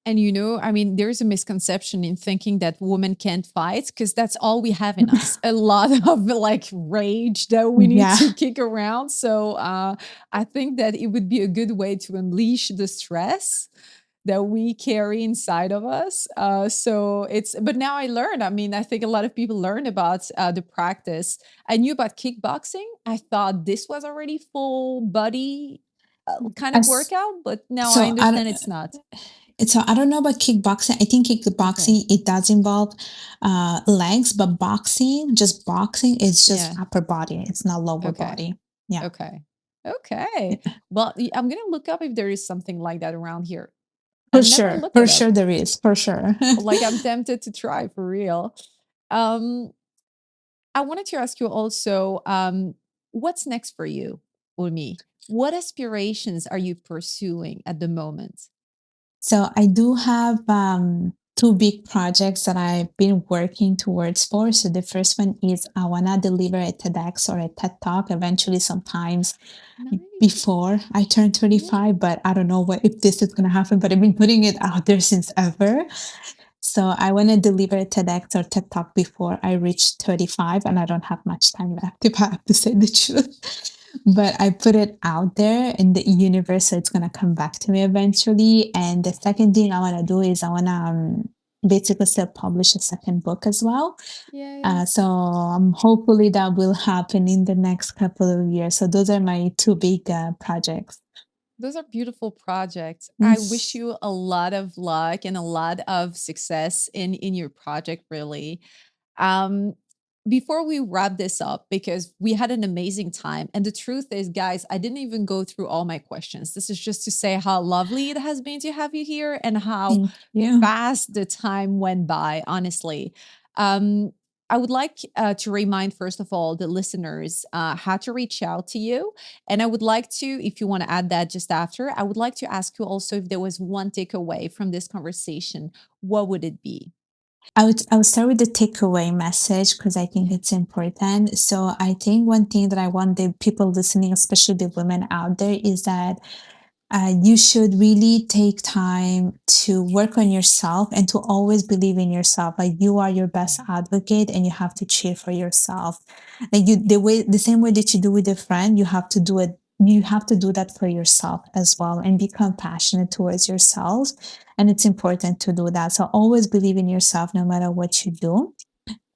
And I mean, there's a misconception in thinking that women can't fight because that's all we have in us. A lot of like rage that we need Yeah. to kick around. So I think that it would be a good way to unleash the stress that we carry inside of us. But now I learned. I mean, I think a lot of people learn about the practice. I knew about kickboxing. I thought this was already full body kind of As, workout, but now I so I don't, understand it's not. so I don't know about kickboxing. I think Okay. kickboxing it does involve legs, but just boxing is just Yeah. upper body. It's not lower Okay. body. Yeah, Okay. Okay. Well, I'm gonna look up if there is something like that around here. I for never sure, look for it up. sure there is for sure. Like I'm tempted to try for real. Um, I wanted to ask you also, what's next for you, Urmi? What aspirations are you pursuing at the moment? So I do have two big projects that I've been working towards for. So the first one is I wanna deliver a TEDx or a TED Talk eventually sometimes Nice. before I turn Yeah. 35, but I don't know if this is gonna happen, but I've been putting it out there since ever. So I want to deliver a TEDx or TED Talk before I reach 35, and I don't have much time left if I have to say the truth. But I put it out there in the universe, so it's gonna come back to me eventually. And the second thing I want to do is I want to basically still publish a second book as well. Yay. So hopefully that will happen in the next couple of years. So those are my two big projects. Those are beautiful projects. Mm. I wish you a lot of luck and a lot of success in your project, really. Um, Before we wrap this up, because we had an amazing time. And the truth is, guys, I didn't even go through all my questions. This is just to say how lovely it has been to have you here and how Thank you. fast the time went by, honestly. Um, I would like to remind, first of all, the listeners how to reach out to you. And I would like to, if you want to add that just after, I would like to ask you also if there was one takeaway from this conversation, what would it be? I would start with the takeaway message because I think Yeah. it's important. So I think one thing that I want the people listening, especially the women out there, is that you should really take time to work on yourself and to always believe in yourself. Like you are your best advocate, and you have to cheer for yourself. Like the same way that you do with a friend, you have to do it. You have to do that for yourself as well, and be compassionate towards yourself. And it's important to do that. So always believe in yourself, no matter what you do,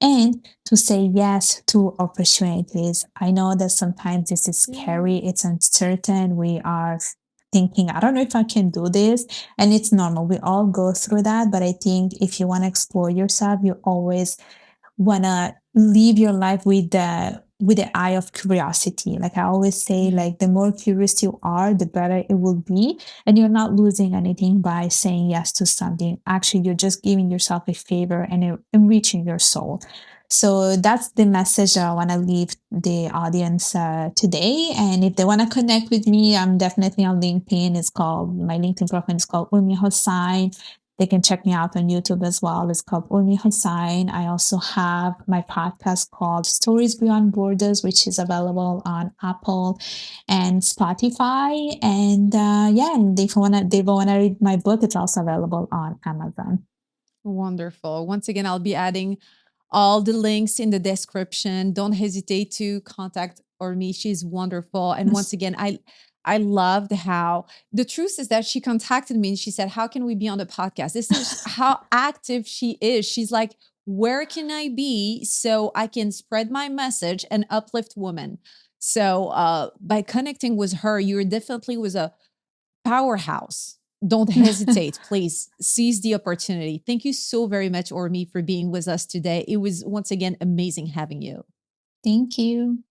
and to say yes to opportunities. I know that sometimes this is Yeah. scary, it's uncertain. We are thinking, I don't know if I can do this. And it's normal. We all go through that. But I think if you want to explore yourself, you always want to live your life with the eye of curiosity. Like I always say, Yeah. like the more curious you are, the better it will be, and you're not losing anything by saying yes to something. Actually, you're just giving yourself a favor and enriching your soul. So that's the message that I want to leave the audience today. And if they want to connect with me, I'm definitely on LinkedIn. My LinkedIn profile is called Urmi Hossain. They can check me out on YouTube as well. It's called Urmi Hossain. I also have my podcast called Stories Beyond Borders, which is available on Apple and Spotify. And yeah, and if they wanna read my book, it's also available on Amazon. Wonderful. Once again, I'll be adding all the links in the description. Don't hesitate to contact Ormi. She's wonderful. And once again, I loved how the truth is that she contacted me and she said, "How can we be on the podcast?" This is how active she is. She's like, "Where can I be so I can spread my message and uplift women?" So by connecting with her, you definitely was a powerhouse. Don't hesitate. Please seize the opportunity. Thank you so very much, Ormi, for being with us today. It was once again amazing having you. Thank you.